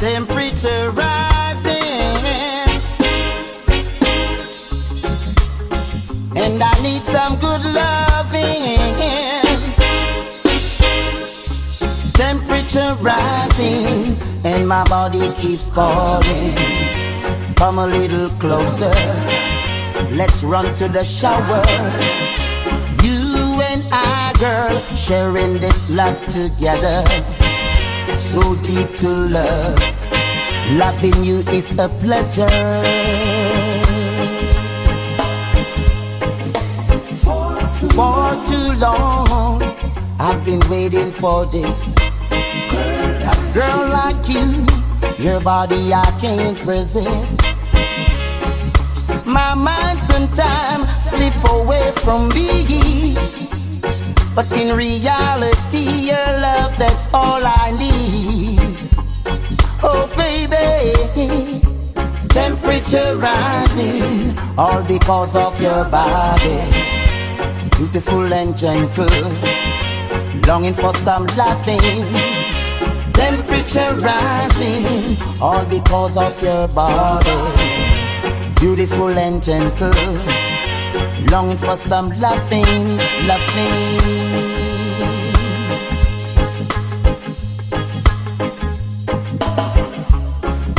Temperature rising, and I need some good loving. Temperature rising, and my body keeps calling. Come a little closer, let's run to the shower. You and I, girl, sharing this love together. So deep to love, loving you is a pleasure. For too long, I've been waiting for this. A girl like you, your body I can't resist. My mind sometimes slip away from me, but in reality, your love, that's all I need. Oh baby, temperature rising, all because of your body. Beautiful and gentle, longing for some loving. Temperature rising, all because of your body. Beautiful and gentle, longing for some loving, loving.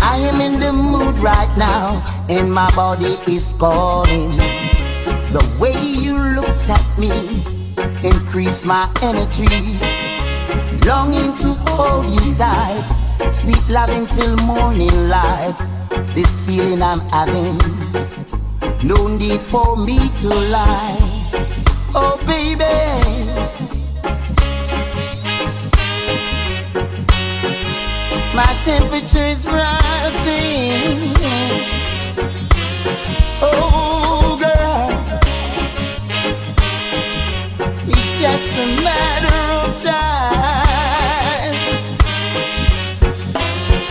I am in the mood right now, and my body is calling. The way you looked at me increased my energy. Longing to hold you tight, sweet loving till morning light. This feeling I'm having, no need for me to lie. Oh baby, my temperature is rising. Oh girl, it's just a matter of time.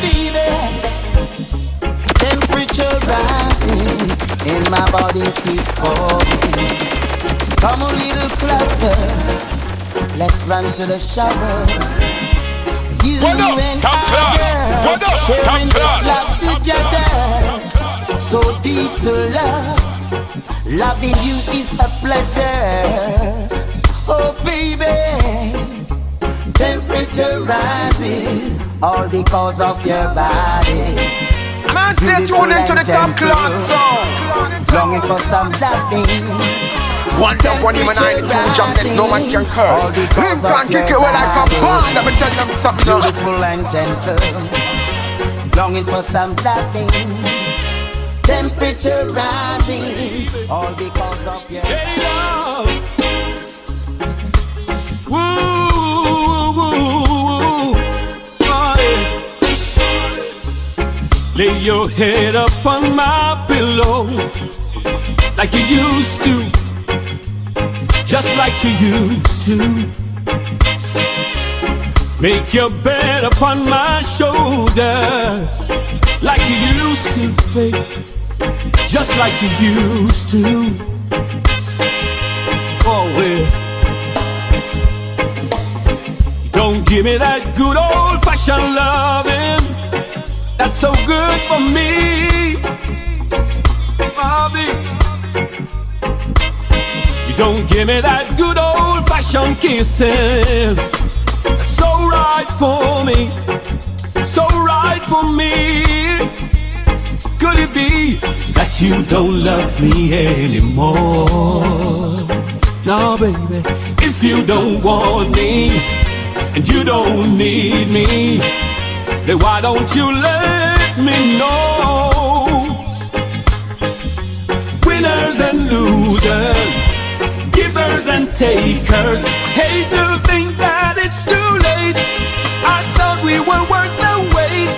Baby, temperature rising, and my body keeps falling. Come a little closer. Let's run to the shower. You and I, girl, sharing this love together. So deep to love. Loving you is a pleasure. Oh baby, temperature rising, all because of your body. Man, say tune into the top class song. Longing for some loving. One love, one him and 92 jobless, no man can curse. Lincoln kick it well like a band. Let me tell them something now. Beautiful and gentle, longing for some loving. Temperature rising, all because of your love. Woo, woo, oh, yeah. Lay your head up on my pillow like you used to, just like you used to. Make your bed upon my shoulders like you used to, babe, just like you used to. Oh, well, don't give me that good old-fashioned loving that's so good for me, Bobby. You don't give me that good old-fashioned kissing that's so right for me, so right for me. Could it be that you don't love me anymore? No, baby, if you don't want me and you don't need me, then why don't you let me know? Winners and losers, givers and takers, hate to think that it's too late. I thought we were worth the wait,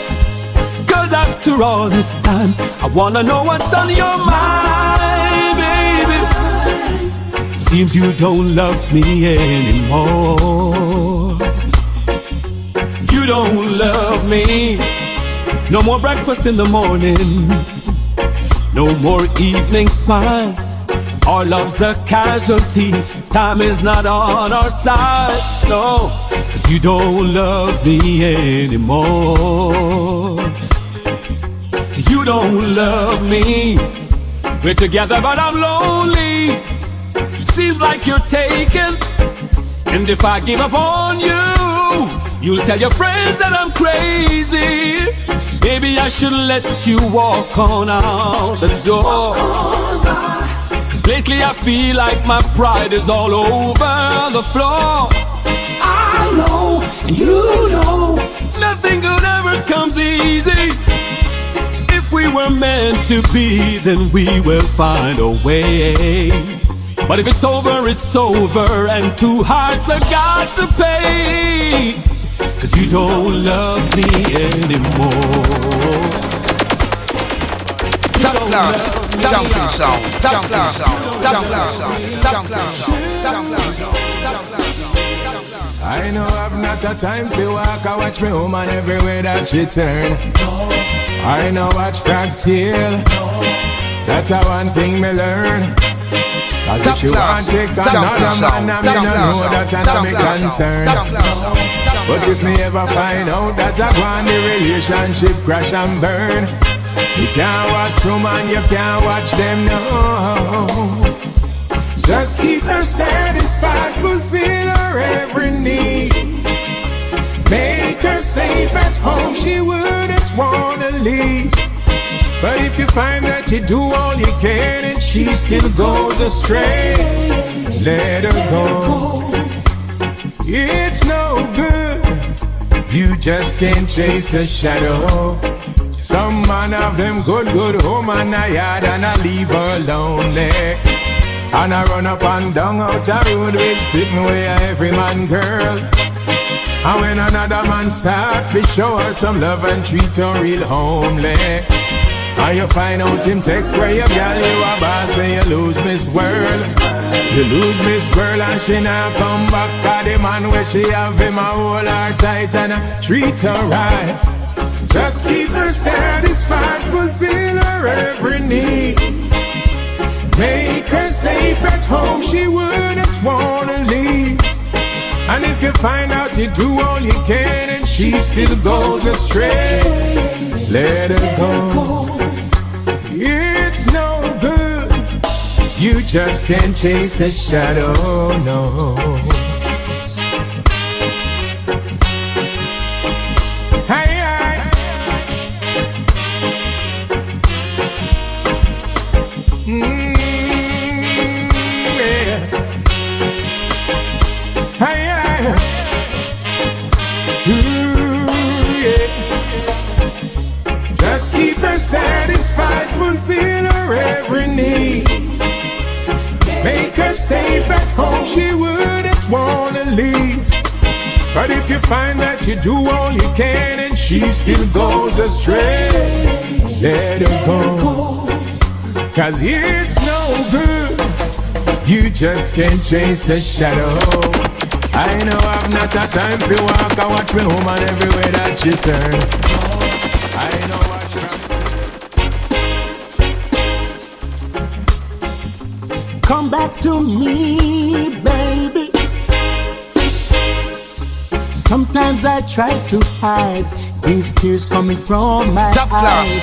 'cause after all this time I wanna know what's on your mind, baby. Seems you don't love me anymore. You don't love me. No more breakfast in the morning, no more evening smiles. Our love's a casualty, time is not on our side. No, 'cause you don't love me anymore. You don't love me. We're together but I'm lonely. Seems like you're taken, and if I give up on you, you'll tell your friends that I'm crazy. Maybe I should let you walk on out the door. 'Cause lately I feel like my pride is all over the floor. I know, and you know, nothing good ever comes easy. If we were meant to be, then we will find a way. But if it's over, it's over, and two hearts have got to pay. 'Cause you don't love me anymore. Top class, jumping sound, jumping sound, jumping sound, jumping sound. I know I've not a time to walk. I watch me woman everywhere that she turn. I know watch cocktail. That's a one thing me learn. 'Cause if you want to take another man, I mean, I know that's not my concern. But if me ever find out that I want the relationship crash and burn, you can't watch woman, you can't watch them, no. Just keep her satisfied, fulfill her every need. Make her safe at home, she wouldn't wanna leave. But if you find that you do all you can and she still goes astray, let her go. It's no good, you just can't chase a shadow. Some man of them good home and a yard and I leave her lonely. And I run up and down out a road with sitting where every man girl. And when another man start to show her some love and treat her real homely, and you find out him take away your girl, you a bad say you lose Miss World. You lose Miss World and she not come back. 'Cause the man where she have him a hold her tight and treat her right. Just keep her satisfied, fulfill her every need. Make her safe at home, she wouldn't wanna leave. And if you find out you do all you can and she still goes astray, let her go. It's no good, you just can't chase a shadow, no. Hey, just keep her satisfied, fulfill her every need. Make her safe at home, she wouldn't wanna leave. But if you find that you do all you can and she still goes astray, let her go. 'Cause it's no good, you just can't chase a shadow. I know I've not a time to walk, I watch me woman everywhere that she turn. I know what you're. Come back to me, baby. Sometimes I try to hide these tears coming from my eyes.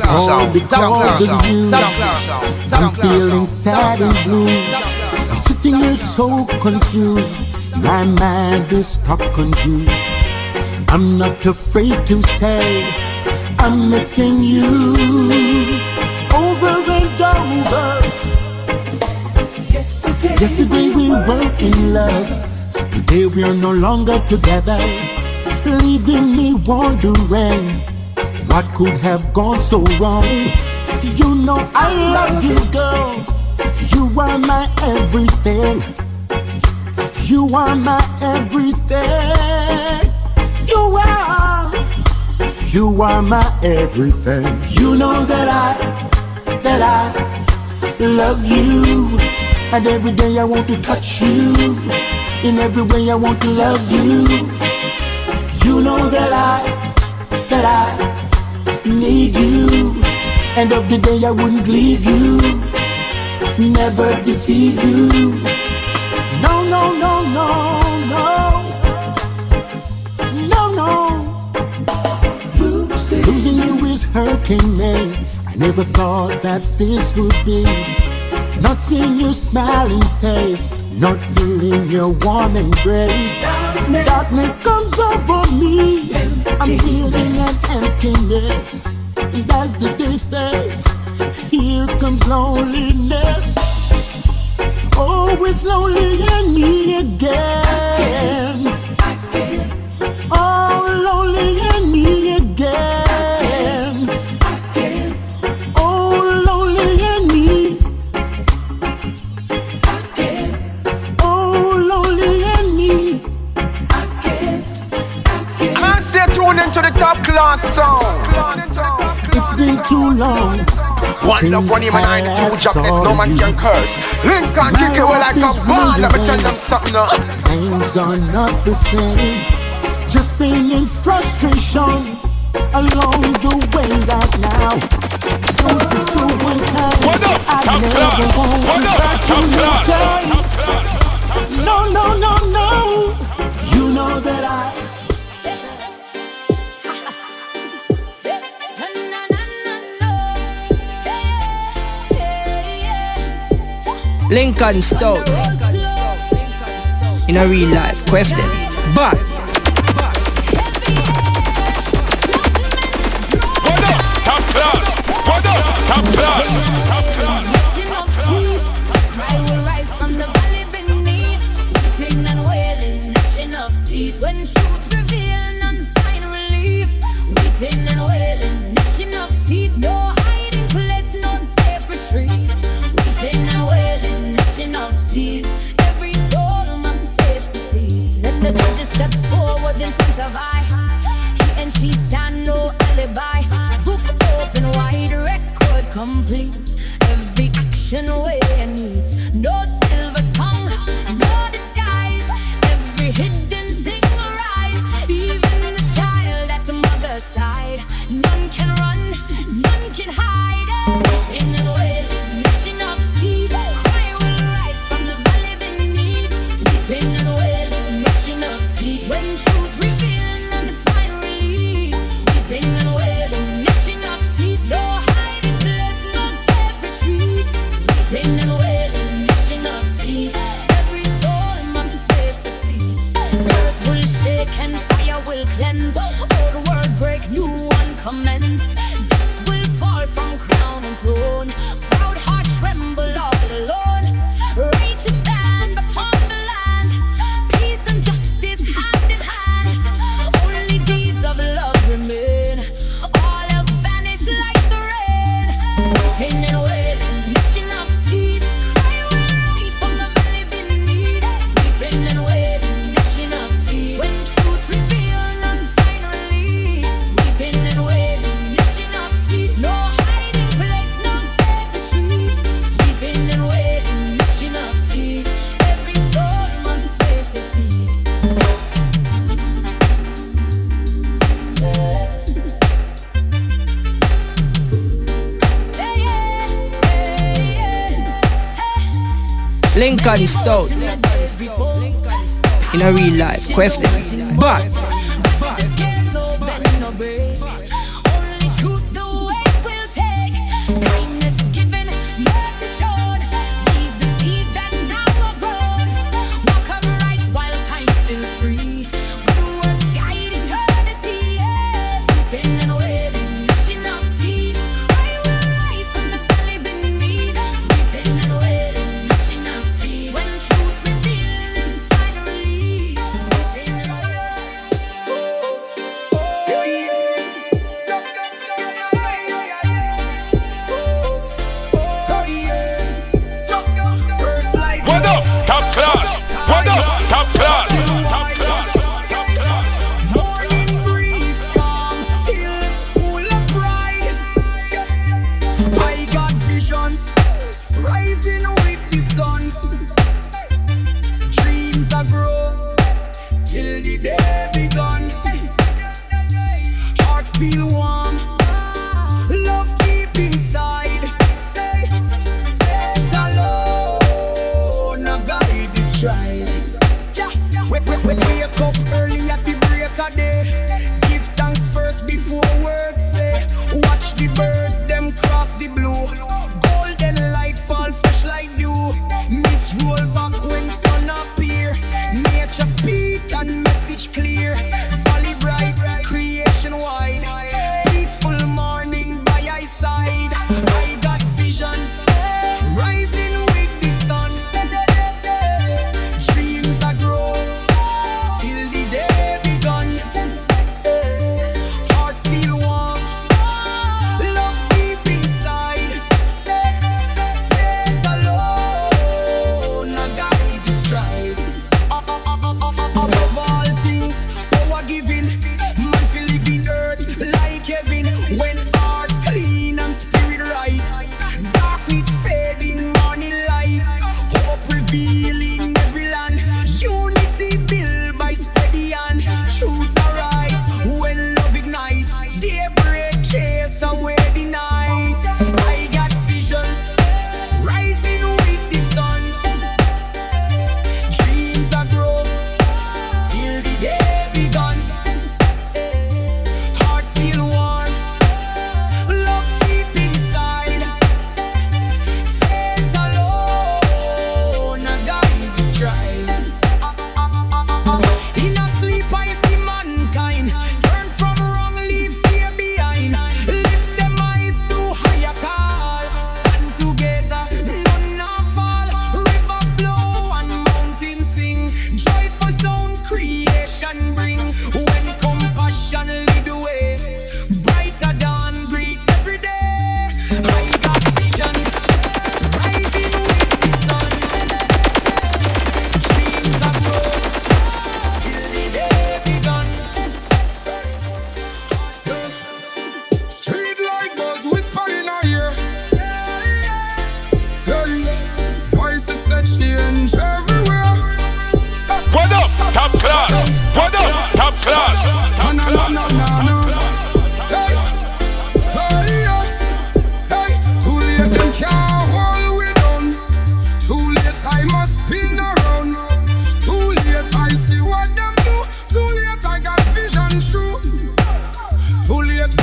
All because of you, I'm feeling sad and blue. I'm sitting here so confused, my mind is stuck on you. I'm not afraid to say I'm missing you. Over and over. Yesterday we were in love, today we are no longer together, leaving me wondering what could have gone so wrong. You know I love you, girl. You are my everything. You are my everything. You are my everything. You know that I love you. And every day I want to touch you. In every way I want to love you. You know that I need you. End of the day I wouldn't leave you. Never deceive you. No, no, no, no, no. No, no. Losing you is hurting me. I never thought that this would be. Not seeing your smiling face, not feeling your warm embrace. Darkness comes over me. I'm feeling an emptiness. That's the defect. Here comes loneliness. Oh, it's lonely in me again. Oh, lonely in me again. Oh, lonely in me. To the top class song. It's been too long. One love, one aim, and 92 jobless, no man can curse. Lincoln kick it well like a ball. Let me tell them something now. Things are not the same. Just being in frustration along the way right now. So one time I never want back to your day. No, no, no, no. You know that I. Lincoln Stone. In a real life, quaff them. But top class. Top class. When truth reveal, none find relief. Weeping and wailing, gnashing of teeth. No hiding place, no safe retreat. Weeping and wailing, gnashing of teeth. Every soul must face defeat. Then the judges step forward in front of I. He and she stand, no alibi. Book open wide, record complete. Every action way and needs. No silver tongue, no disguise. Every hidden side. None can run, none can hide. In the way, mission of tears. Lincoln Stout. In a real life, queft them. But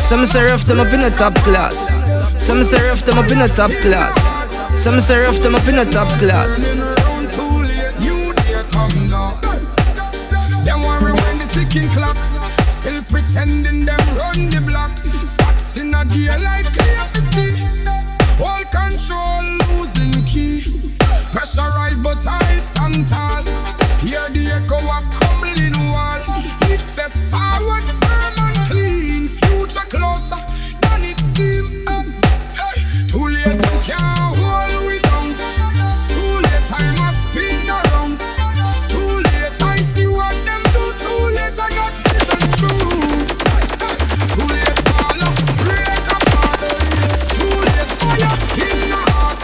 some say rough them up in a top class. Some say rough them up in a top class. Some say rough them up in a top class. Them want rewind the ticking clock, still pretending them run the block. Facts in a daylight clear to see. All control losing key. Pressurized but I stand tall. Hear the echo of crumbling wall. Each step forward firm and clean. Future closer than it seems. Too late you can't hold we down. Too late I must spin around. Too late I see what them do. Too late I got vision true. Too late fall up, break apart. Too late fire in the heart.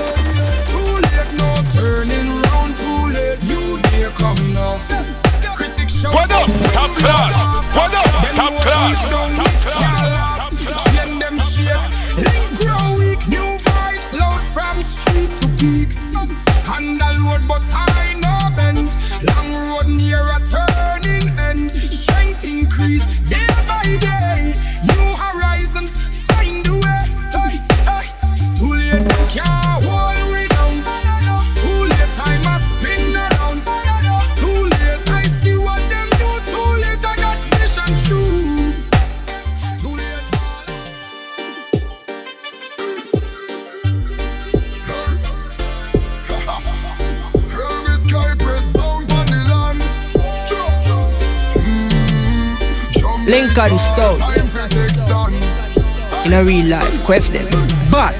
Too late no turning round. Too late you dear come now. Critics show what up, top class. What up, top class. Chain them shape, link grow weak. New voice loud from street to peak. Handle word but Lincoln Stone. In a real life, quaff them. But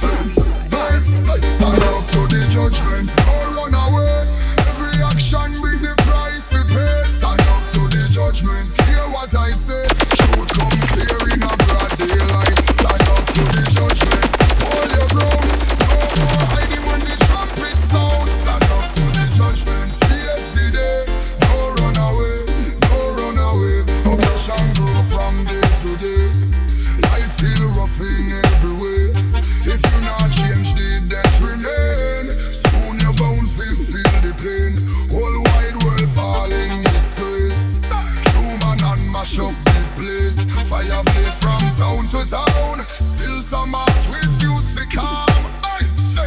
stand up to the judgment, no run away. Every action bring the price we pay. Stand up to the judgment, hear what I say. Truth come clear in a broad daylight. Stand up to the judgment, hold your ground. No more hiding when the trumpet sounds. Stand up to the judgment, face the day. No run away, no run away. Oppression grow from day to day. Life feel rough in every way. If you not change the death remain, soon you're bound to feel the pain. Whole wide world falling disgrace. Human and mash up the place. Fire blaze from town to town. Still some heart refuse to calm.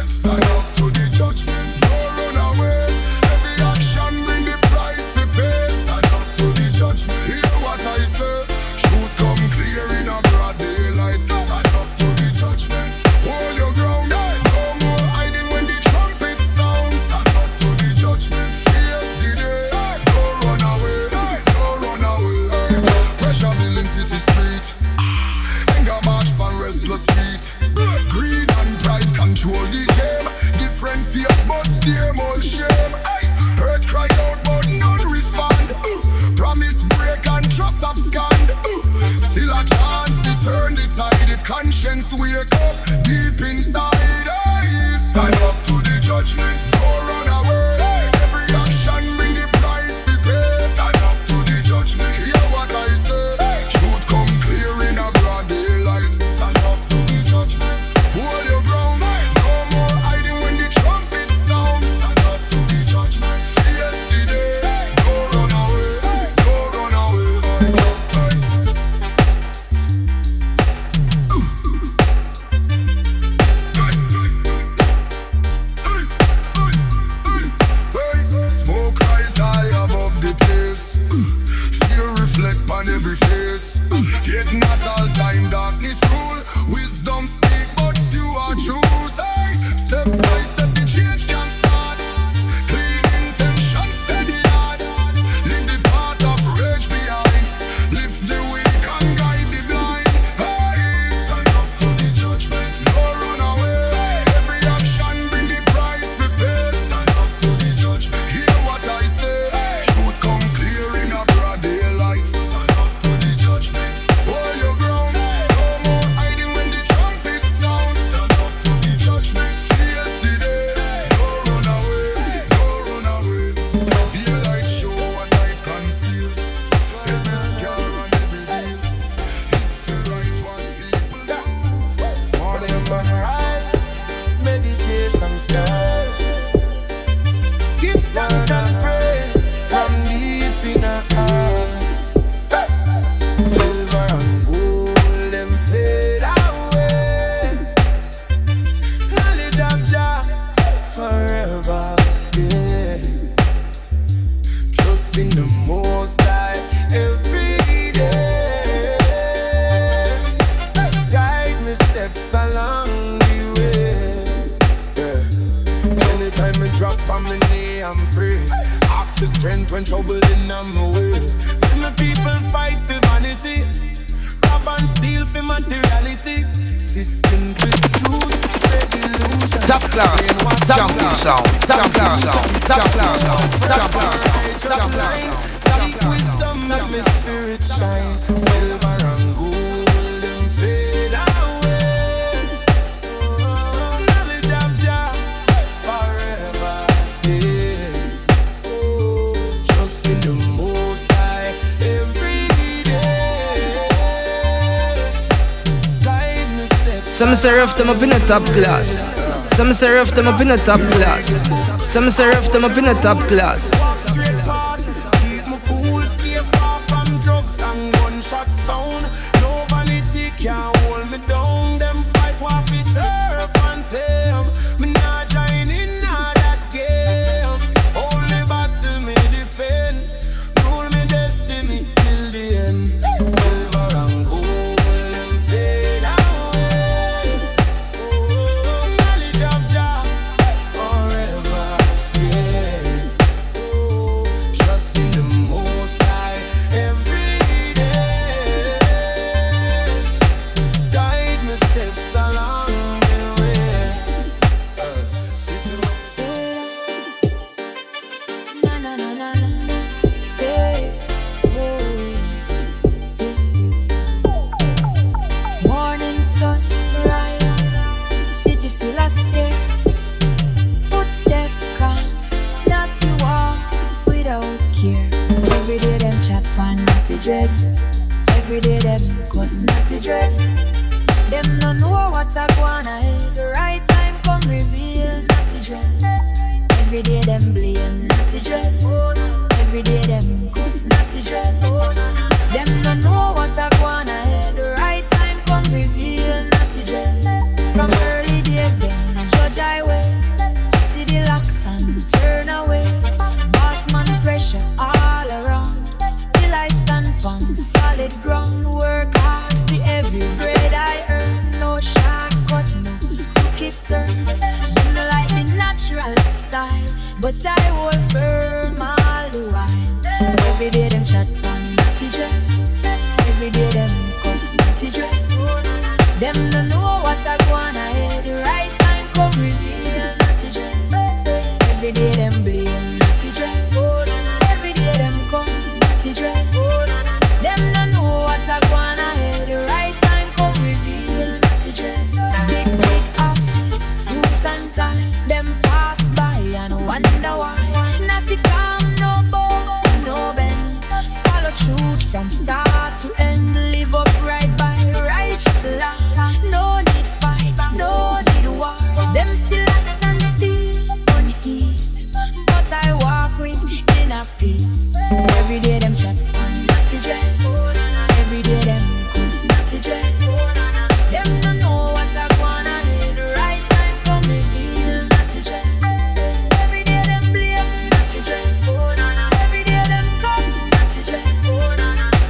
Stand up to the judgment, no run away. Every action bring the price we pay. Stand up to the judgment, hear what I say. Truth come clear in a broad daylight. Stand up to the judgment, hold your ground. No more hiding when the trumpet sounds. Stand up to the judgment, face the day. No run away, no run away. Pressure building city street. Anger march pan restless feet. Greed and pride control the game. Different fears but same old shame. Hurt cry out but none respond. Promise break and trust abscond. Still a chance to turn the tide if conscience wake up deep inside. Stand up to the judgment, no run away. Every action bring the price we pay. Stand up to the judgment, hear what I say. Truth come clear in a broad daylight. Stand up to the judgment, hold your ground. No more hiding when the trumpet sounds. Stand up to the judgment, face the day. No run away, no run away. Smoke rise high above the place. Fear reflect on every face. Yet not all time darkness rule. Wisdom speak but few are choose. Step by step the change can start. Clean intention steady heart. Leave the path of rage behind. Lift the weak and guide the blind. Stand up to the judgment, no run away. Every action bring the price we pay. Stand up to the judgment, hear what I say. Truth come clear in a broad daylight. Stand up to the judgment, hold your ground. No more hiding when the trumpet sounds. Stand up to the judgment, face the day. No run away, no run away. Daylight show what I conceal. Every scar and every deal. History write what people do. Morning sunrise, meditation start. Give thanks and praise from deep in our heart. Silver and gold them fade away. Knowledge of Jah forever stay. Trust in the Most High every day. Guide me steps along the way. Anytime I drop on my knee and pray, ask for strength when trouble in my way. See my people fight for vanity, rob and steal for materiality. System twist truth, spread illusion. Top class, champion sound, top class sound, top class sound, top class sound, top class sound. Seek wisdom, make my spirit shine. Silver and gold them fade away. Knowledge of Jah forever stay. Trust in the Most High every day. Guide me steps. some serve them up in a top class. Some serve them up in a top class. Some serve them up in a top class. Walk straight path, keep me cool, stay far from drugs and gunshot sound. No vanity can hold me down. Them fight war for turf and fame. Me not join in that game. Only battle me defend. Rule me destiny till the end. Silver and gold them fade away. Knowledge of Jah forever stay. care. Every day them chat pan natty dread. Every day them cuss natty dread. Them no know what's a going ahead. The right time come reveal natty dread. Every day them blame natty dread. Every day them cuss natty dread. Them no know what's a going ahead. The right time come reveal natty dread. From early days them judge I way. See the locks and turn away. Boss man pressure all around. Still I stand on solid ground. Work hard for every bread I earn. No shortcut, no crooked turn. Them no like the natural style, but I hold firm all the while. Every day them chat on natty dread. Every day them cuss natty dread. Them no know what's a going ahead. The right time come reveal natty dread. Every day them blame natty dread. Every day them cuss natty dread. Them no know what's a going ahead. The right time come reveal natty dread. Big office, suit and tie. Them pass by and wonder why. Natty calm, no bow, no bend. Follow truth from start to end. Live upright by righteous law. No need fight, no need war. Them still axe and steel unease, but I walk with inner peace. Every day them chat on natty dread. Every day them cuss natty dread. Them no know what's a going ahead. The right time come reveal natty dread. Every day them blame natty dread. Every day them cuss natty dread.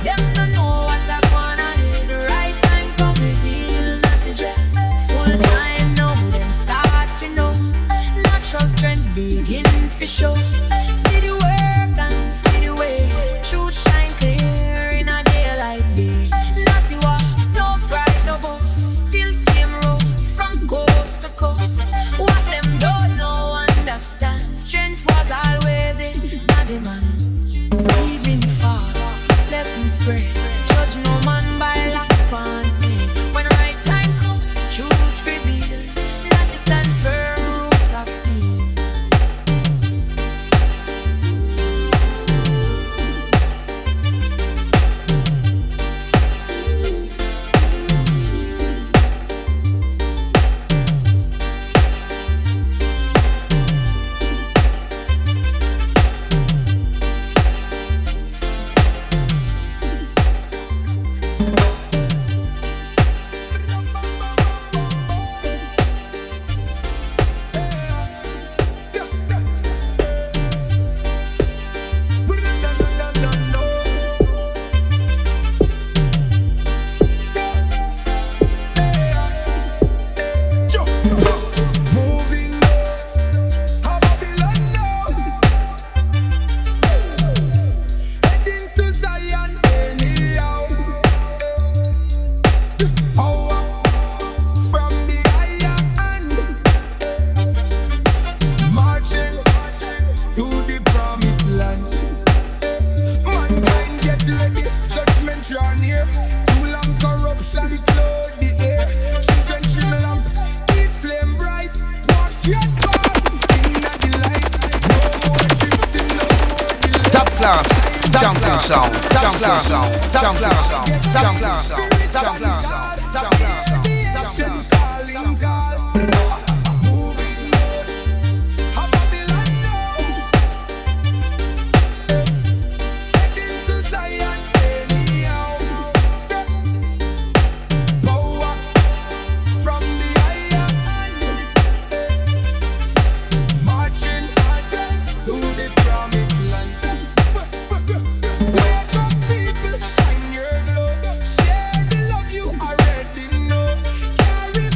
Them no know what's a going ahead. The right time come reveal natty dread. Full time now them start to know. Natural strength begin to show. See the work and see the way. Truth shine clear in a day like this. Natty walk, no pride, no boast. Still same road from coast to coast. What them don't know, understand. Strength was always in natty man. Even far, lessons spread. Judge no man by last pants made. When right time come, truth reveal. Natty stand firm, roots of steel. Share the love you already know. Carry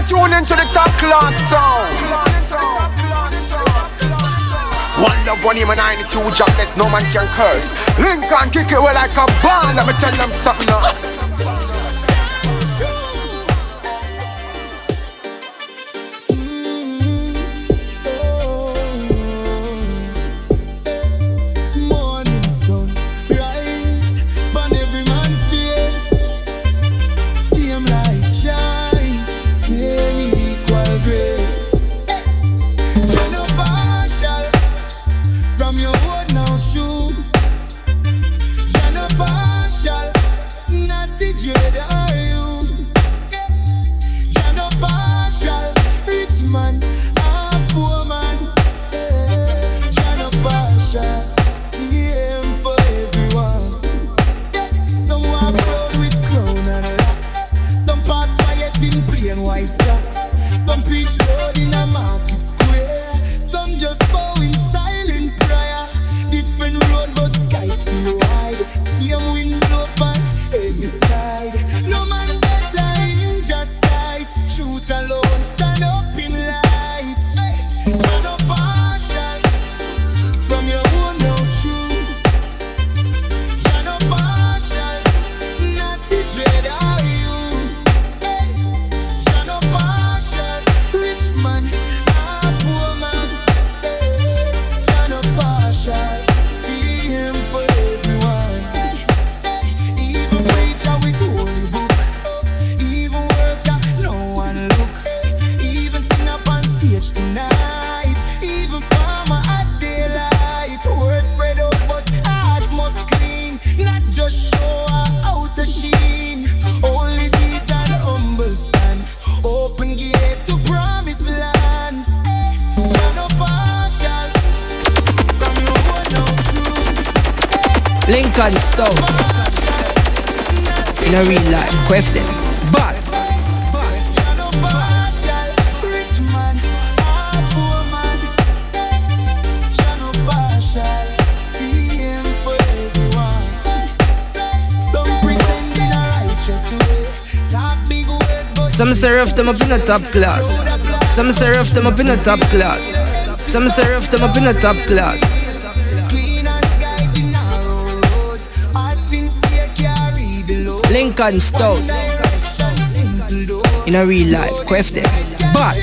tune into the top class sound. One love, one aim, and 92 jobless, no man can curse. Lincoln kick it well like a ball. Let me tell them something now. Lincoln Stone in a real life question. But some serve them up in a top class. Some serve them up in a top class. Some serve them up in a top class. Lincoln Stone in a real life question. But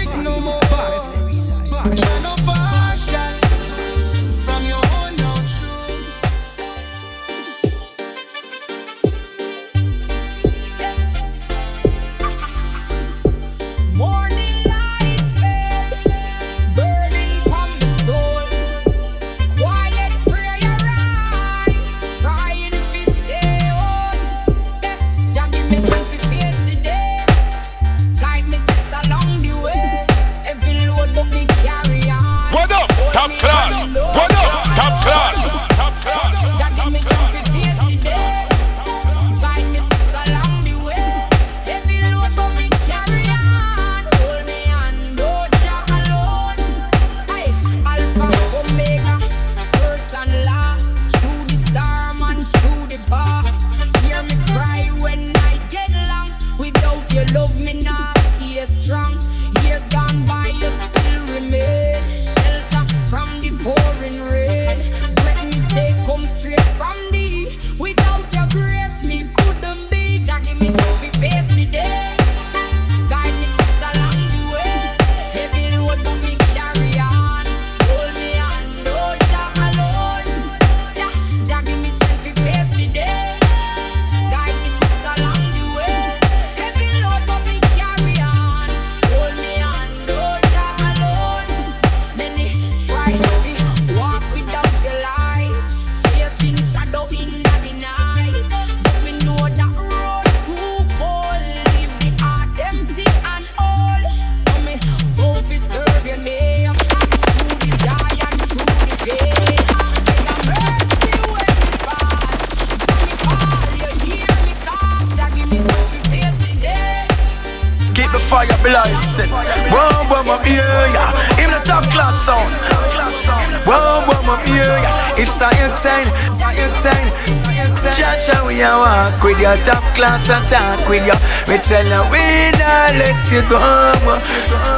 blazing. Whoa, whoa, I'm here, yeah. In the top class sound. Whoa, whoa, I'm here, yeah. It's a insane, Cha-cha, we a walk with your top class attack with you. Me tell you, we not let you go.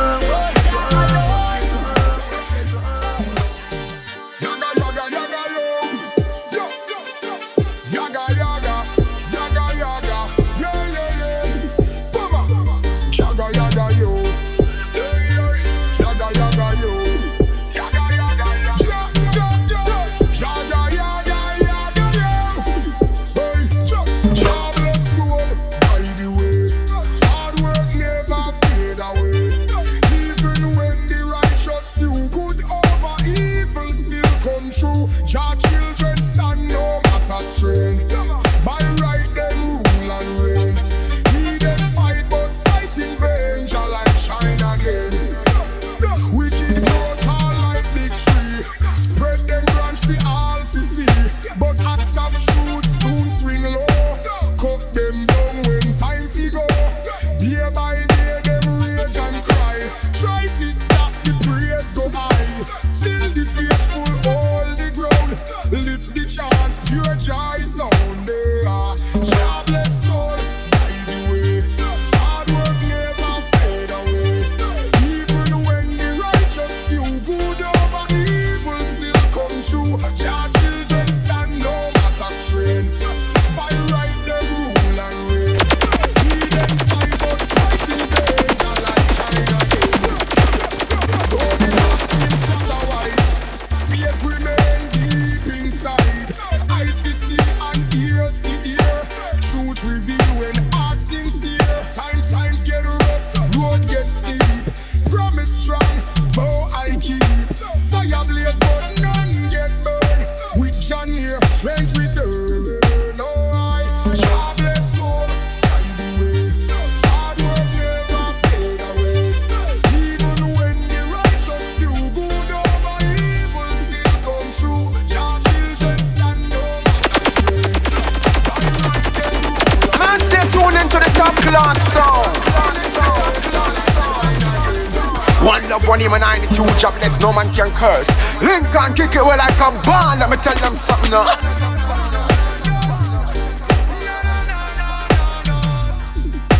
One love, one aim, and 92 jobless, no man can curse. Lincoln kick it well like a ball, let me tell them something now.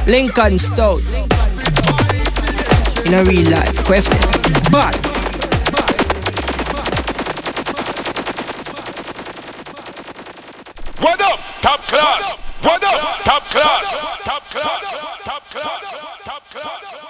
Lincoln Stout in a real life, question. But what up, top class? What up, top class? Top class? Top class? Top class?